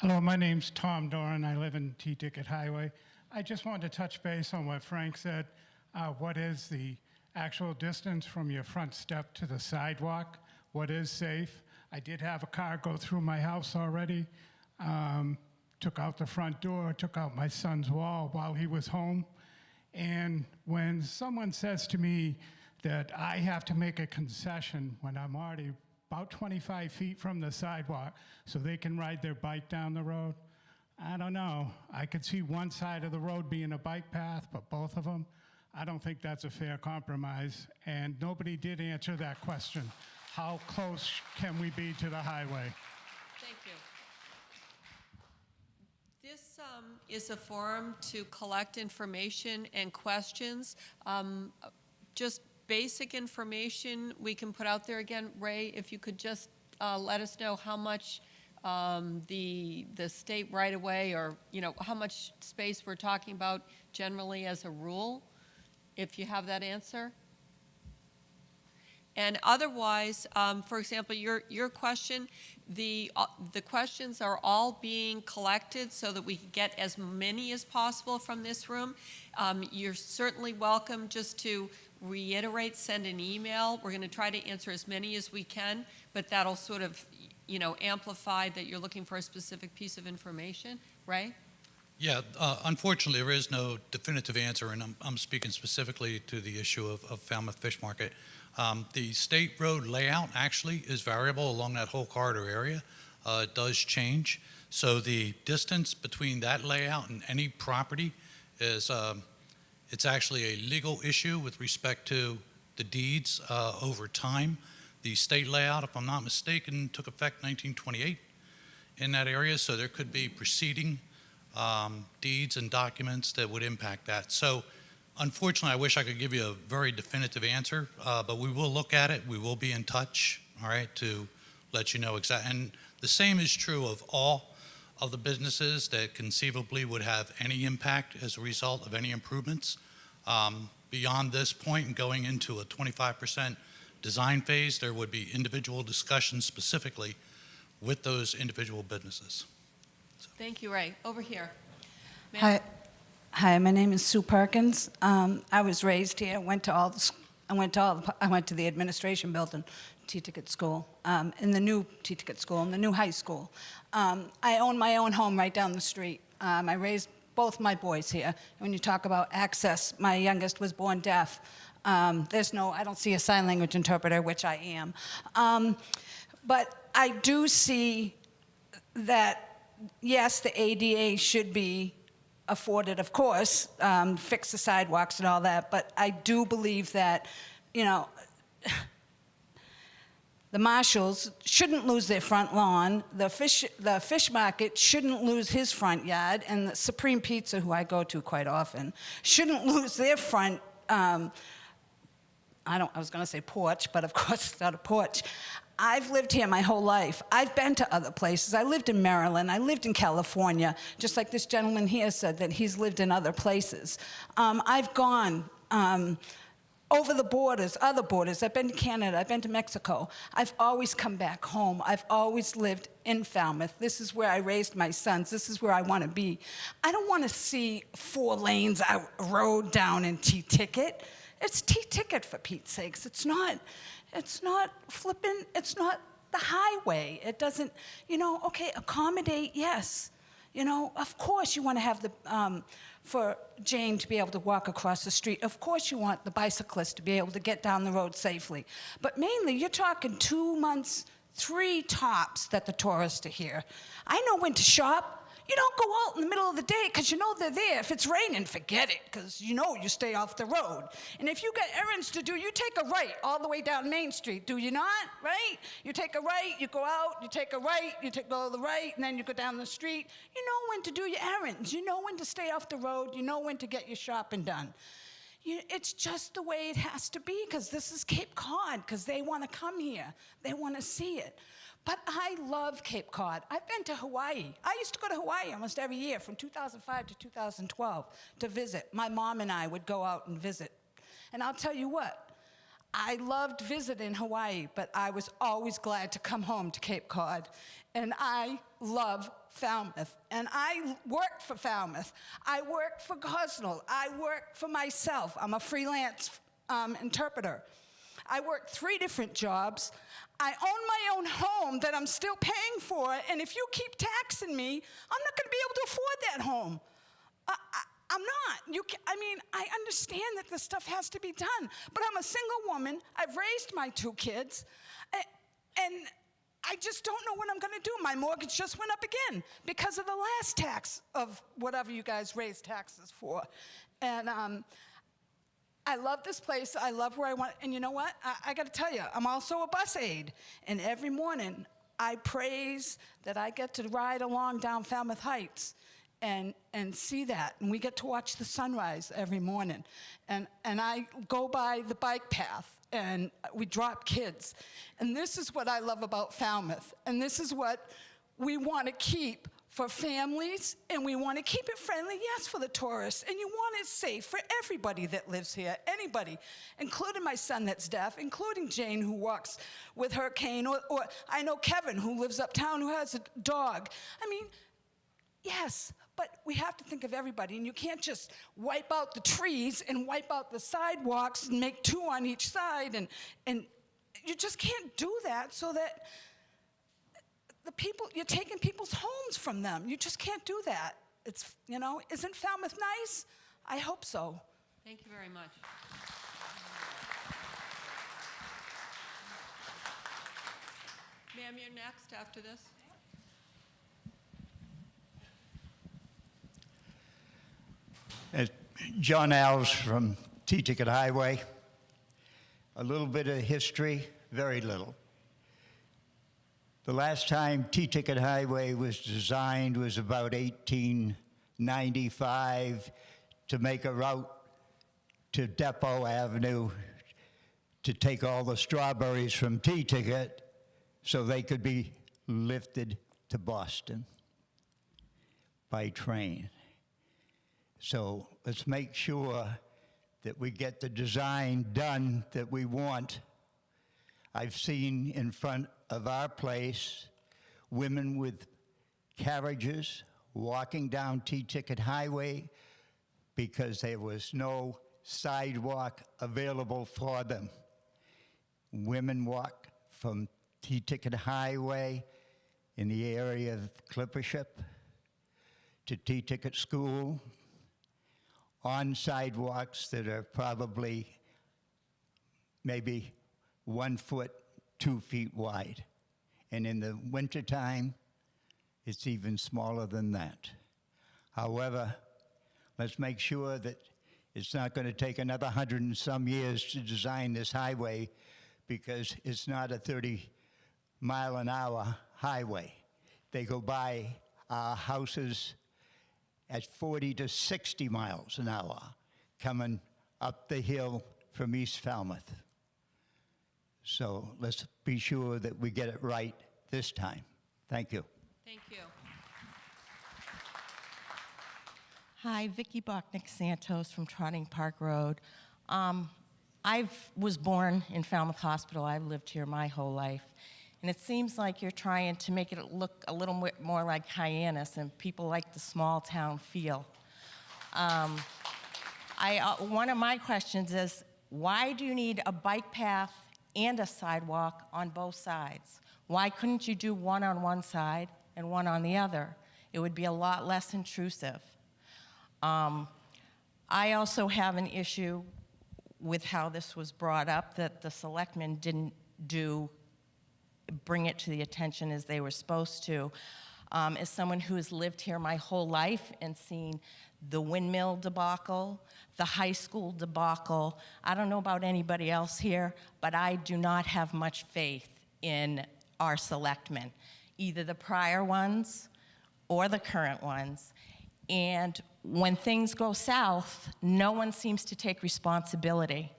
Hello, my name's Tom Doran. I live in T-Ticket Highway. I just wanted to touch base on what Frank said. What is the actual distance from your front step to the sidewalk? What is safe? I did have a car go through my house already. Took out the front door, took out my son's wall while he was home. And when someone says to me that I have to make a concession when I'm already about 25 feet from the sidewalk so they can ride their bike down the road, I don't know. I could see one side of the road being a bike path, but both of them, I don't think that's a fair compromise. And nobody did answer that question. How close can we be to the highway? Thank you. This is a forum to collect information and questions. Just basic information we can put out there. Again, Ray, if you could just let us know how much the state right-of-way, or how much space we're talking about generally as a rule, if you have that answer. And otherwise, for example, your question, the questions are all being collected so that we can get as many as possible from this room. You're certainly welcome just to reiterate, send an email. We're going to try to answer as many as we can, but that'll sort of, amplify that you're looking for a specific piece of information, right? Yeah, unfortunately, there is no definitive answer, and I'm speaking specifically to the issue of Falmouth Fish Market. The state road layout actually is variable along that whole corridor area. it does change. So the distance between that layout and any property is, it's actually a legal issue with respect to the deeds over time. The state layout, if I'm not mistaken, took effect 1928 in that area, so there could be preceding deeds and documents that would impact that. So unfortunately, I wish I could give you a very definitive answer, but we will look at it. We will be in touch, all right, to let you know exactly. And the same is true of all of the businesses that conceivably would have any impact as a result of any improvements. Beyond this point and going into a 25% design phase, there would be individual discussions specifically with those individual businesses. Thank you, Ray. Over here. Hi, my name is Sue Perkins. I was raised here. Went to the administration building, T-Ticket School, in the new T-Ticket School, in the new high school. I own my own home right down the street. I raised both my boys here. When you talk about access, my youngest was born deaf. I don't see a sign language interpreter, which I am. But I do see that, yes, the ADA should be afforded, of course, fix the sidewalks and all that, but I do believe that, the Marshalls shouldn't lose their front lawn, the fish market shouldn't lose his front yard, and the Supreme Pizza, who I go to quite often, shouldn't lose their front, I was gonna say porch, but of course it's not a porch. I've lived here my whole life. I've been to other places. I lived in Maryland. I lived in California, just like this gentleman here said that he's lived in other places. I've gone over the borders, other borders. I've been to Canada. I've been to Mexico. I've always come back home. I've always lived in Falmouth. This is where I raised my sons. This is where I want to be. I don't want to see 4 lanes out a road down in T-Ticket. It's T-Ticket, for Pete's sakes. It's not flipping, it's not the highway. It doesn't, okay, accommodate, yes. Of course you want to have for Jane to be able to walk across the street. Of course you want the bicyclist to be able to get down the road safely. But mainly, you're talking 2 months, 3 tops that the tourists are here. I know when to shop. You don't go out in the middle of the day because you know they're there. If it's raining, forget it, because you stay off the road. And if you got errands to do, you take a right all the way down Main Street, do you not? Right? You take a right, you go out, you take a right, go to the right, and then you go down the street. You know when to do your errands. You know when to stay off the road. You know when to get your shopping done. It's just the way it has to be, because this is Cape Cod, because they want to come here. They want to see it. But I love Cape Cod. I've been to Hawaii. I used to go to Hawaii almost every year from 2005 to 2012 to visit. My mom and I would go out and visit. And I'll tell you what, I loved visiting Hawaii, but I was always glad to come home to Cape Cod. And I love Falmouth. And I worked for Falmouth. I worked for Gosnell. I worked for myself. I'm a freelance interpreter. I worked 3 different jobs. I own my own home that I'm still paying for, and if you keep taxing me, I'm not going to be able to afford that home. I'm not. I understand that this stuff has to be done, but I'm a single woman. I've raised my 2 kids, and I just don't know what I'm going to do. My mortgage just went up again because of the last tax of whatever you guys raised taxes for. And I love this place. I love where I want. And you know what? I got to tell you, I'm also a bus aide. And every morning, I praise that I get to ride along down Falmouth Heights and see that. And we get to watch the sunrise every morning. And I go by the bike path, and we drop kids. And this is what I love about Falmouth. And this is what we want to keep for families, and we want to keep it friendly, yes, for the tourists, and you want it safe for everybody that lives here, anybody, including my son that's deaf, including Jane who walks with her cane, or I know Kevin who lives uptown who has a dog. Yes, but we have to think of everybody, and you can't just wipe out the trees and wipe out the sidewalks and make 2 on each side, and you just can't do that so that you're taking people's homes from them. You just can't do that. Isn't Falmouth nice? I hope so. Thank you very much. Ma'am, you're next after this. John Alves from T-Ticket Highway. A little bit of history, very little. The last time T-Ticket Highway was designed was about 1895 to make a route to Depot Avenue to take all the strawberries from T-Ticket so they could be lifted to Boston by train. So let's make sure that we get the design done that we want. I've seen in front of our place women with carriages walking down T-Ticket Highway because there was no sidewalk available for them. Women walk from T-Ticket Highway in the area of Clippership to T-Ticket School on sidewalks that are probably maybe 1 foot, 2 feet wide. And in the wintertime, it's even smaller than that. However, let's make sure that it's not going to take another 100 and some years to design this highway, because it's not a 30-mile-an-hour highway. They go by our houses at 40 to 60 miles an hour coming up the hill from East Falmouth. So let's be sure that we get it right this time. Thank you. Thank you. Hi, Vicki Bachnick-Santos from Trotting Park Road. I was born in Falmouth Hospital. I've lived here my whole life. And it seems like you're trying to make it look a little bit more like Hyannis, and people like the small town feel. One of my questions is, why do you need a bike path and a sidewalk on both sides? Why couldn't you do one on one side and one on the other? It would be a lot less intrusive. I also have an issue with how this was brought up, that the selectmen didn't bring it to the attention as they were supposed to. As someone who has lived here my whole life and seen the windmill debacle, the high school debacle, I don't know about anybody else here, but I do not have much faith in our selectmen, either the prior ones or the current ones. And when things go south, no one seems to take responsibility.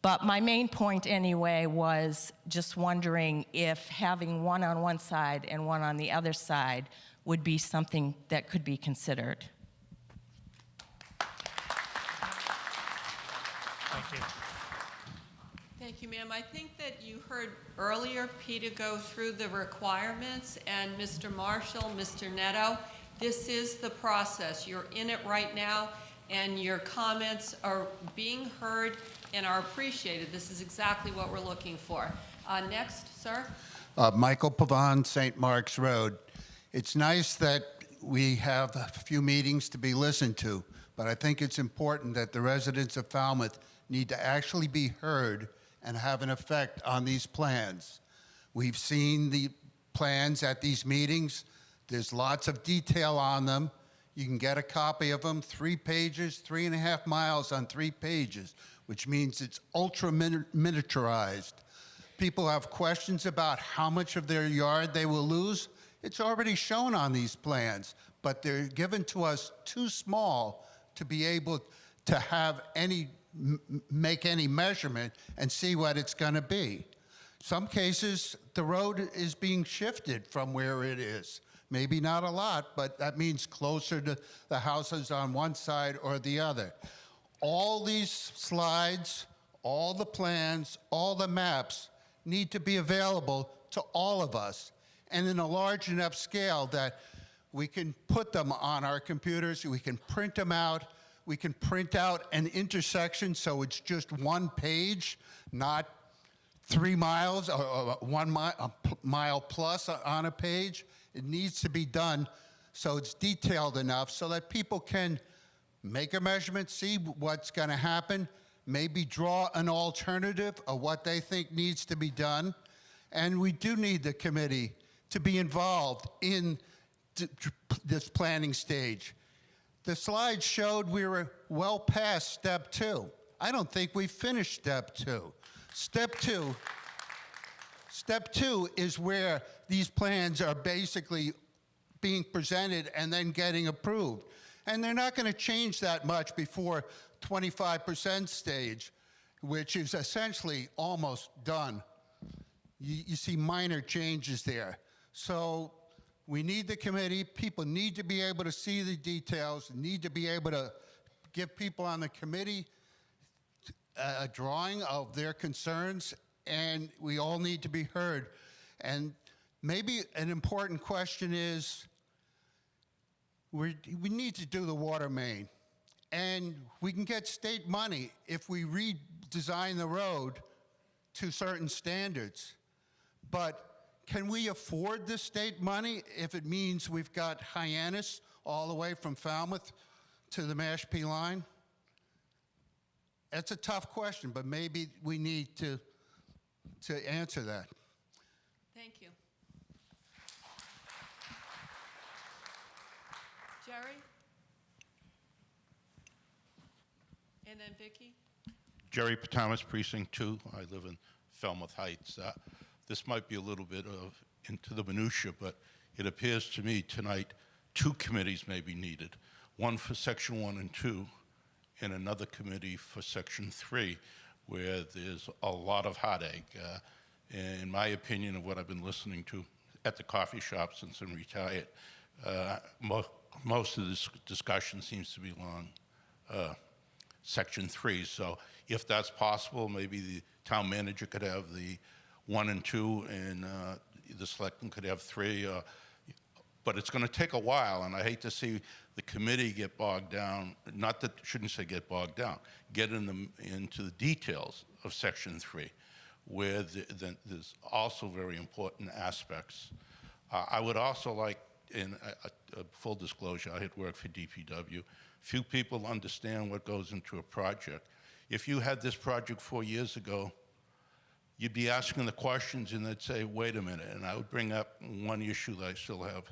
But my main point anyway was just wondering if having one on one side and one on the other side would be something that could be considered. Thank you. Thank you, ma'am. I think that you heard earlier Peter go through the requirements, and Mr. Marshall, Mr. Netto, this is the process. You're in it right now, and your comments are being heard and are appreciated. This is exactly what we're looking for. Next, sir. Michael Pavon, St. Mark's Road. It's nice that we have a few meetings to be listened to, but I think it's important that the residents of Falmouth need to actually be heard and have an effect on these plans. We've seen the plans at these meetings. There's lots of detail on them. You can get a copy of them, 3 pages, 3.5 miles on 3 pages, which means it's ultra miniaturized. People have questions about how much of their yard they will lose. It's already shown on these plans, but they're given to us too small to be able to have make any measurement and see what it's going to be. Some cases, the road is being shifted from where it is. Maybe not a lot, but that means closer to the houses on one side or the other. All these slides, all the plans, all the maps need to be available to all of us, and in a large enough scale that we can put them on our computers, we can print them out, we can print out an intersection so it's just 1 page, not 3 miles or 1 mile plus on a page. It needs to be done so it's detailed enough so that people can make a measurement, see what's going to happen, maybe draw an alternative of what they think needs to be done. And we do need the committee to be involved in this planning stage. The slides showed we were well past step 2. I don't think we finished step 2. Step two is where these plans are basically being presented and then getting approved. And they're not going to change that much before 25% stage, which is essentially almost done. You see minor changes there. So we need the committee. People need to be able to see the details, need to be able to give people on the committee a drawing of their concerns, and we all need to be heard. And maybe an important question is, we need to do the water main. And we can get state money if we redesign the road to certain standards. But can we afford the state money if it means we've got Hyannis all the way from Falmouth to the Mashpee line? That's a tough question, but maybe we need to answer that. Thank you. Jerry? And then Vicki? Jerry Thomas, Precinct 2. I live in Falmouth Heights. This might be a little bit into the minutia, but it appears to me tonight 2 committees may be needed. One for Section 1 and 2, and another committee for Section 3, where there's a lot of heartache. In my opinion, of what I've been listening to at the coffee shop since I'm retired, most of this discussion seems to be along Section 3. So if that's possible, maybe the town manager could have the 1 and 2, and the selectmen could have 3. But it's going to take a while, and I hate to see the committee get bogged down. Not that, shouldn't say get bogged down, get into the details of Section 3, where there's also very important aspects. I would also like, in a full disclosure, I had worked for DPW. Few people understand what goes into a project. If you had this project 4 years ago, you'd be asking the questions and they'd say, wait a minute. And I would bring up one issue that I still have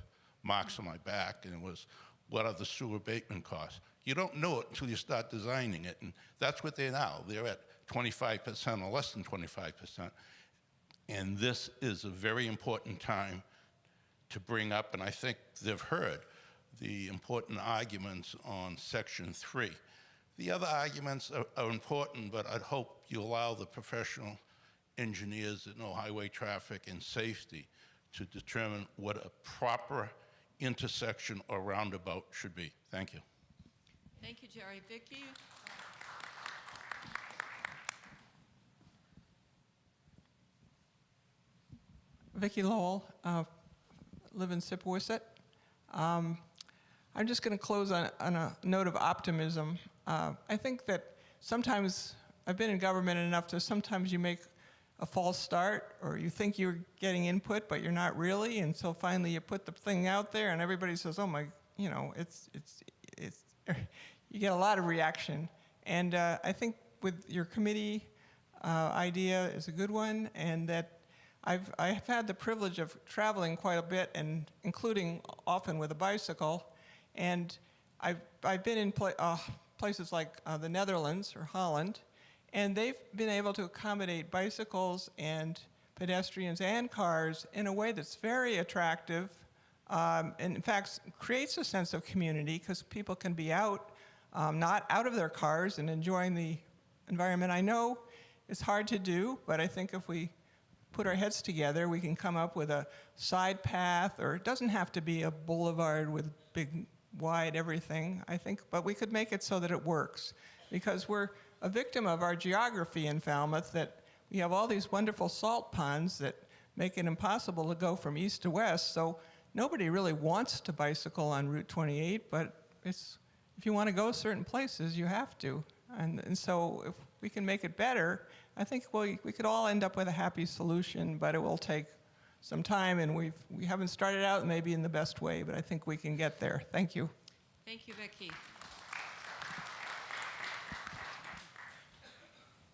marks on my back, and it was, what are the sewer abatement costs? You don't know it until you start designing it, and that's what they're now. They're at 25% or less than 25%. And this is a very important time to bring up, and I think they've heard the important arguments on Section 3. The other arguments are important, but I'd hope you allow the professional engineers that know highway traffic and safety to determine what a proper intersection or roundabout should be. Thank you. Thank you, Jerry. Vicki? Vicki Lowell, live in Sippowisset. I'm just going to close on a note of optimism. I think that sometimes, I've been in government enough to sometimes you make a false start, or you think you're getting input, but you're not really, and so finally you put the thing out there and everybody says, oh my, you know, you get a lot of reaction. And I think with your committee idea is a good one, and that I've had the privilege of traveling quite a bit, and including often with a bicycle, and I've been in places like the Netherlands or Holland, and they've been able to accommodate bicycles and pedestrians and cars in a way that's very attractive, and in fact creates a sense of community, because people can be out, not out of their cars, and enjoying the environment. I know it's hard to do, but I think if we put our heads together, we can come up with a side path, or it doesn't have to be a boulevard with big, wide everything, I think, but we could make it so that it works, because we're a victim of our geography in Falmouth, that we have all these wonderful salt ponds that make it impossible to go from east to west, so nobody really wants to bicycle on Route 28, but if you want to go certain places, you have to. And so if we can make it better, I think we could all end up with a happy solution, but it will take some time, and we haven't started out maybe in the best way, but I think we can get there. Thank you. Thank you, Vicki.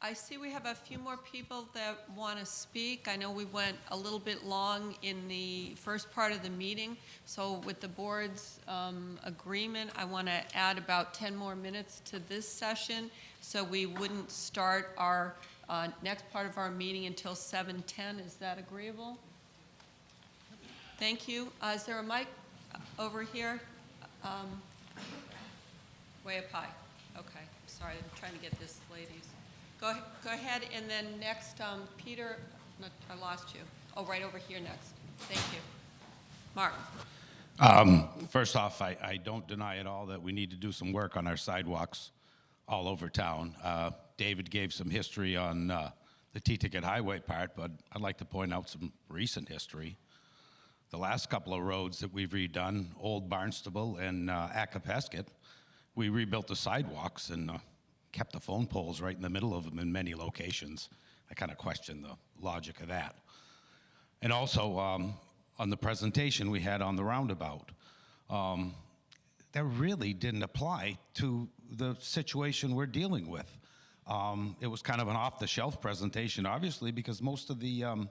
I see we have a few more people that want to speak. I know we went a little bit long in the first part of the meeting, so with the board's agreement, I want to add about 10 more minutes to this session, so we wouldn't start our next part of our meeting until 7:10. Is that agreeable? Thank you. Is there a mic over here? Way up high. Okay, sorry, I'm trying to get this, ladies. Go ahead, and then next, Peter, no, I lost you. Oh, right over here next. Thank you. Mark. First off, I don't deny at all that we need to do some work on our sidewalks all over town. David gave some history on the T-Ticket Highway part, but I'd like to point out some recent history. The last couple of roads that we've redone, Old Barnstable and Acapesket, we rebuilt the sidewalks and kept the phone poles right in the middle of them in many locations. I kind of question the logic of that. And also, on the presentation we had on the roundabout, that really didn't apply to the situation we're dealing with. It was kind of an off-the-shelf presentation, obviously, because most of the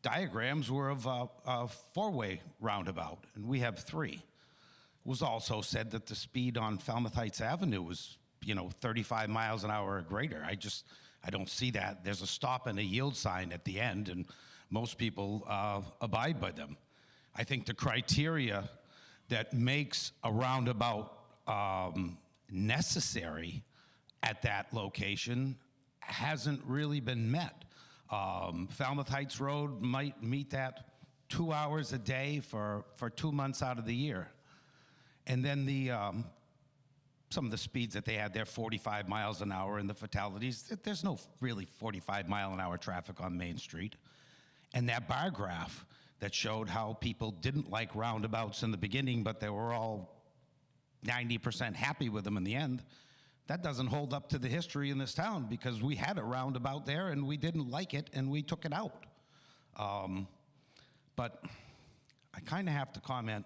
diagrams were of a four-way roundabout, and we have three. It was also said that the speed on Falmouth Heights Avenue was 35 miles an hour or greater. I don't see that. There's a stop and a yield sign at the end, and most people abide by them. I think the criteria that makes a roundabout necessary at that location hasn't really been met. Falmouth Heights Road might meet that 2 hours a day for 2 months out of the year. And then some of the speeds that they had there, 45 miles an hour, and the fatalities, there's no really 45-mile-an-hour traffic on Main Street. And that bar graph that showed how people didn't like roundabouts in the beginning, but they were all 90% happy with them in the end, that doesn't hold up to the history in this town, because we had a roundabout there and we didn't like it and we took it out. But I kind of have to comment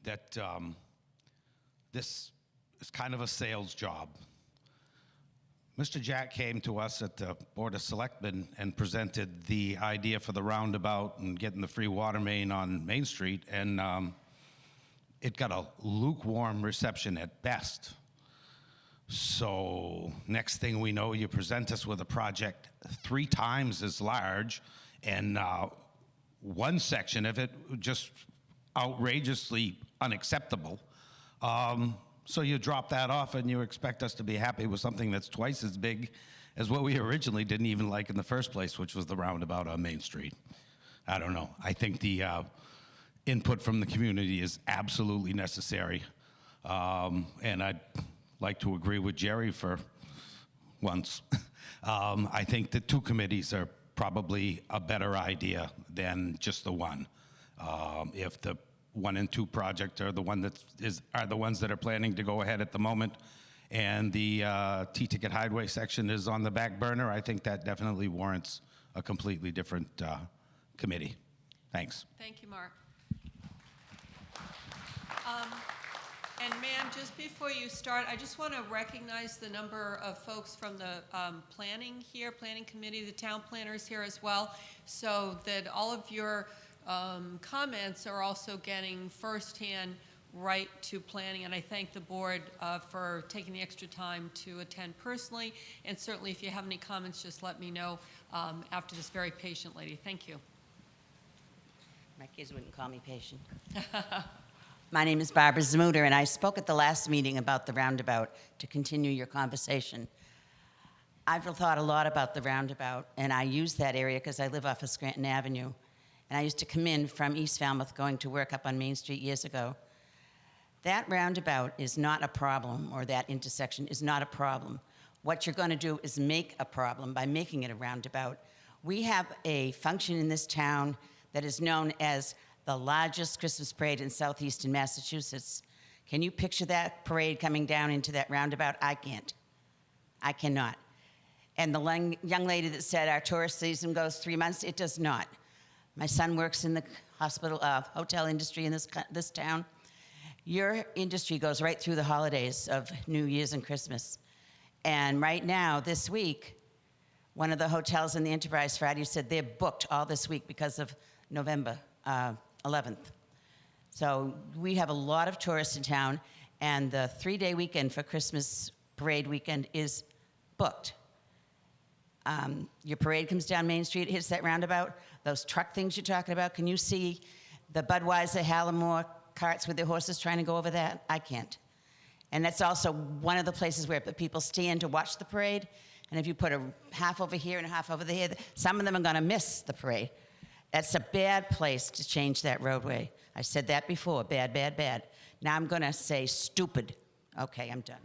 that this is kind of a sales job. Mr. Jack came to us at the Board of Selectmen and presented the idea for the roundabout and getting the free water main on Main Street, and it got a lukewarm reception at best. So next thing we know, you present us with a project 3 times as large, and one section of it just outrageously unacceptable. So you drop that off and you expect us to be happy with something that's twice as big as what we originally didn't even like in the first place, which was the roundabout on Main Street. I don't know. I think the input from the community is absolutely necessary. And I'd like to agree with Jerry for once. I think the 2 committees are probably a better idea than just the one. If the 1 and 2 project are the ones that are planning to go ahead at the moment, and the T-Ticket Highway section is on the back burner, I think that definitely warrants a completely different committee. Thanks. Thank you, Mark. And ma'am, just before you start, I just want to recognize the number of folks from the planning committee, the town planners here as well, so that all of your comments are also getting firsthand right to planning, and I thank the board for taking the extra time to attend personally, and certainly if you have any comments, just let me know after this very patient lady. Thank you. My kids wouldn't call me patient. My name is Barbara Zmuder, and I spoke at the last meeting about the roundabout to continue your conversation. I've thought a lot about the roundabout, and I use that area because I live off of Scranton Avenue. And I used to come in from East Falmouth going to work up on Main Street years ago. That roundabout is not a problem, or that intersection is not a problem. What you're going to do is make a problem by making it a roundabout. We have a function in this town that is known as the largest Christmas parade in southeastern Massachusetts. Can you picture that parade coming down into that roundabout? I can't. I cannot. And the young lady that said our tourist season goes 3 months, it does not. My son works in the hotel industry in this town. Your industry goes right through the holidays of New Year's and Christmas. And right now, this week, one of the hotels in the Enterprise Friday said they're booked all this week because of November 11th. So we have a lot of tourists in town, and the 3-day weekend for Christmas parade weekend is booked. Your parade comes down Main Street, hits that roundabout, those truck things you're talking about. Can you see the Budweiser, Hallamore carts with their horses trying to go over that? I can't. And that's also one of the places where the people stand to watch the parade. And if you put a half over here and a half over there, some of them are going to miss the parade. That's a bad place to change that roadway. I said that before, bad, bad, bad. Now I'm going to say stupid. Okay, I'm done.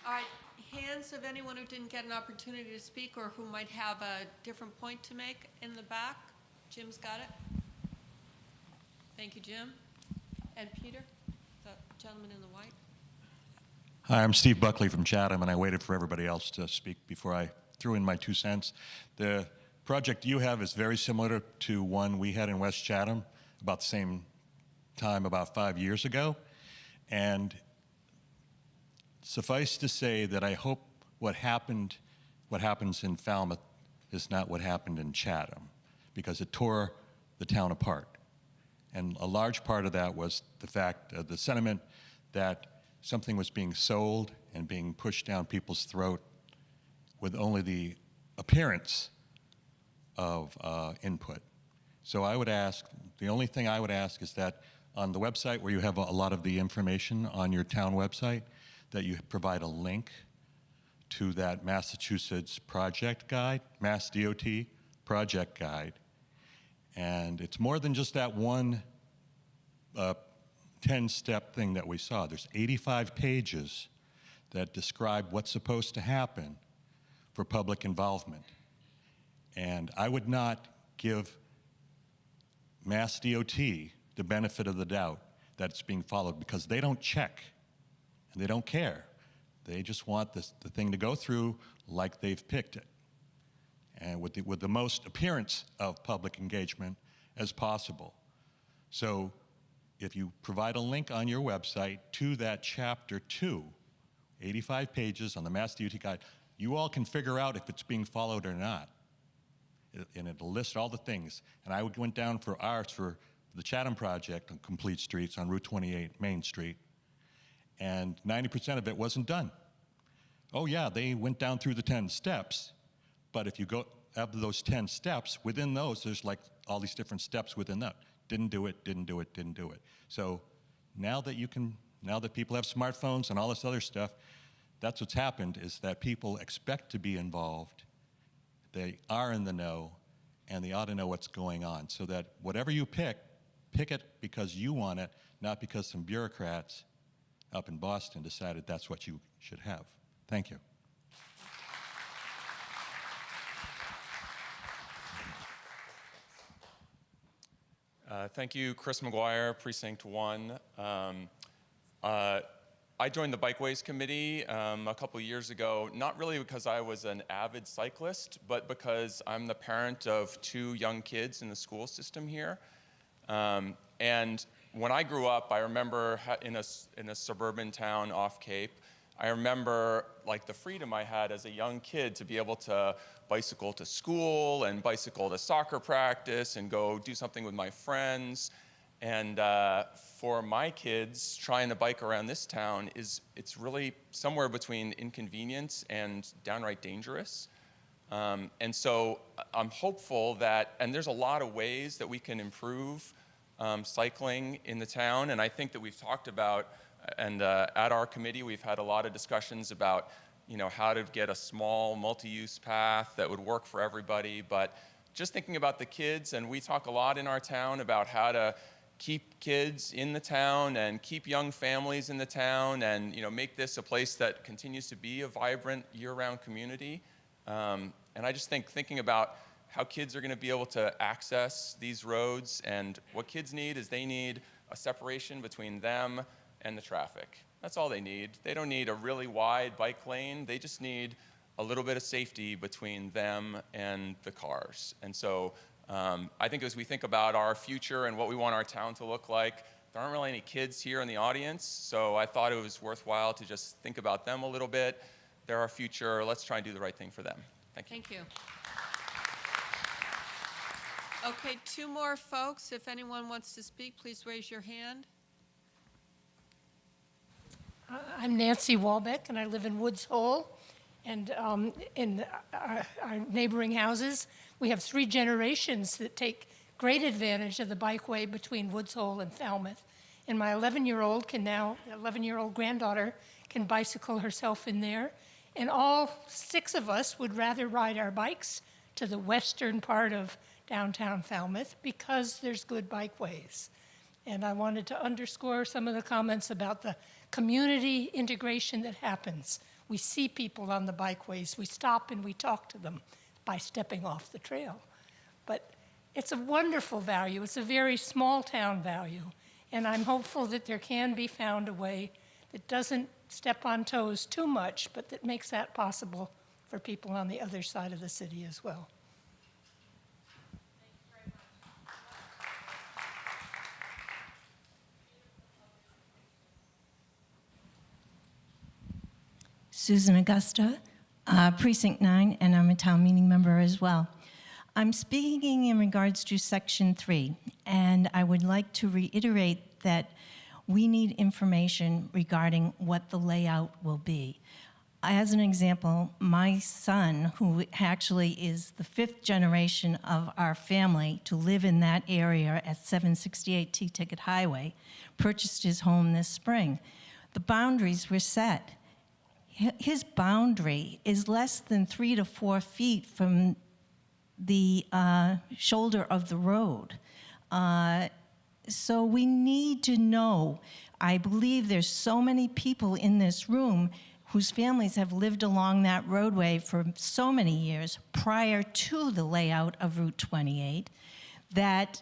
All right, hands of anyone who didn't get an opportunity to speak or who might have a different point to make in the back. Jim's got it. Thank you, Jim. And Peter, the gentleman in the white. Hi, I'm Steve Buckley from Chatham, and I waited for everybody else to speak before I threw in my 2 cents. The project you have is very similar to one we had in West Chatham about the same time, about 5 years ago. And suffice to say that I hope what happens in Falmouth is not what happened in Chatham, because it tore the town apart. And a large part of that was the fact, the sentiment that something was being sold and being pushed down people's throat with only the appearance of input. So I would ask, the only thing I would ask is that on the website where you have a lot of the information on your town website, that you provide a link to that Massachusetts project guide, Mass DOT project guide. And it's more than just that one 10-step thing that we saw. There's 85 pages that describe what's supposed to happen for public involvement. And I would not give Mass DOT the benefit of the doubt that it's being followed, because they don't check and they don't care. They just want the thing to go through like they've picked it, and with the most appearance of public engagement as possible. So if you provide a link on your website to that chapter 2, 85 pages on the Mass DOT guide, you all can figure out if it's being followed or not. And it'll list all the things. And I went down for ours for the Chatham project on Complete Streets on Route 28 Main Street, and 90% of it wasn't done. Oh yeah, they went down through the 10 steps, but if you go after those 10 steps, within those, there's like all these different steps within that. Didn't do it, didn't do it, didn't do it. So now that people have smartphones and all this other stuff, that's what's happened, is that people expect to be involved. They are in the know, and they ought to know what's going on, so that whatever you pick it because you want it, not because some bureaucrats up in Boston decided that's what you should have. Thank you. Thank you, Chris McGuire, Precinct 1. I joined the Bikeways Committee a couple years ago, not really because I was an avid cyclist, but because I'm the parent of 2 young kids in the school system here. And when I grew up, I remember in a suburban town off Cape, I remember like the freedom I had as a young kid to be able to bicycle to school and bicycle to soccer practice and go do something with my friends. And for my kids, trying to bike around this town it's really somewhere between inconvenience and downright dangerous. And so I'm hopeful that, and there's a lot of ways that we can improve cycling in the town, and I think that we've talked about, and at our committee we've had a lot of discussions about how to get a small multi-use path that would work for everybody, but just thinking about the kids, and we talk a lot in our town about how to keep kids in the town and keep young families in the town, and make this a place that continues to be a vibrant year-round community. And I just thinking about how kids are going to be able to access these roads, and what kids need is they need a separation between them and the traffic. That's all they need. They don't need a really wide bike lane. They just need a little bit of safety between them and the cars. And so I think as we think about our future and what we want our town to look like, there aren't really any kids here in the audience, so I thought it was worthwhile to just think about them a little bit. They're our future. Let's try and do the right thing for them. Thank you. Thank you. Okay, two more folks. If anyone wants to speak, please raise your hand. I'm Nancy Walbeck, and I live in Woods Hole. And in our neighboring houses, we have 3 generations that take great advantage of the bikeway between Woods Hole and Falmouth. And my 11-year-old granddaughter can bicycle herself in there. And all 6 of us would rather ride our bikes to the western part of downtown Falmouth because there's good bikeways. And I wanted to underscore some of the comments about the community integration that happens. We see people on the bikeways. We stop and we talk to them by stepping off the trail. But it's a wonderful value. It's a very small town value. And I'm hopeful that there can be found a way that doesn't step on toes too much, but that makes that possible for people on the other side of the city as well. Susan Augusta, Precinct 9, and I'm a town meeting member as well. I'm speaking in regards to Section 3, and I would like to reiterate that we need information regarding what the layout will be. As an example, my son, who actually is the 5th generation of our family to live in that area at 768 T-Ticket Highway, purchased his home this spring. The boundaries were set. His boundary is less than 3 to 4 feet from the shoulder of the road. So we need to know. I believe there's so many people in this room whose families have lived along that roadway for so many years prior to the layout of Route 28 that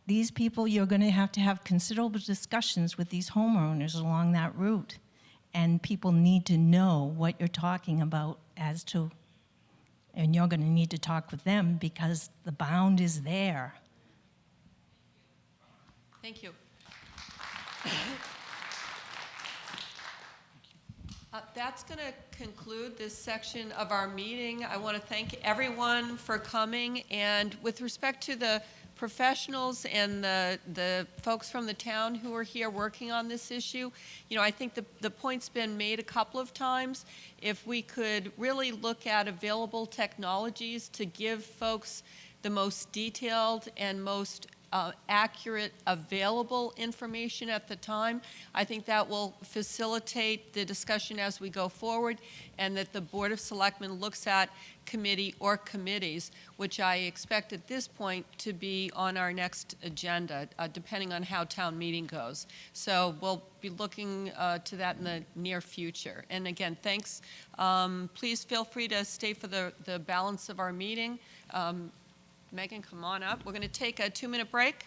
these people, you're going to have considerable discussions with these homeowners along that route. And people need to know what you're talking about as to, and you're going to need to talk with them because the bound is there. Thank you. That's going to conclude this section of our meeting. I want to thank everyone for coming. And with respect to the professionals and the folks from the town who are here working on this issue, you know, I think the point's been made a couple of times. If we could really look at available technologies to give folks the most detailed and most accurate available information at the time, I think that will facilitate the discussion as we go forward, and that the Board of Selectmen looks at committee or committees, which I expect at this point to be on our next agenda, depending on how town meeting goes. So we'll be looking to that in the near future. And again, thanks. Please feel free to stay for the balance of our meeting. Megan, come on up. We're going to take a 2-minute break.